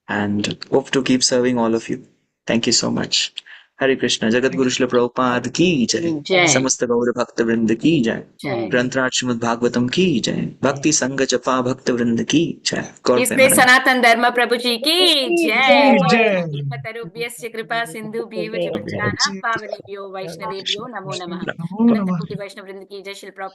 [SPEAKER 9] And hope to keep serving all of you. Thank you so much. Hare Krishna. Jagat Guru Srila Prabhupada ki jai. Samasta Gaura Bhakta Vrinda ki jai. Granthrat Srimad Bhagavatam ki jai. Bhakti Sangha Japa Bhakta Vrinda ki jai. God
[SPEAKER 1] Please praise Sanatana Dharma Prabhuji ki jai.
[SPEAKER 8] Jai.
[SPEAKER 1] Kalpatarubhyasya kripa sindhu bheva cha patitana pavanebhyo Vaishnavebhyo namo namaha.
[SPEAKER 8] Namo
[SPEAKER 1] Ananta
[SPEAKER 8] Namah.
[SPEAKER 1] Koti Vaishnavrinda ki jai. Shri Prabhupada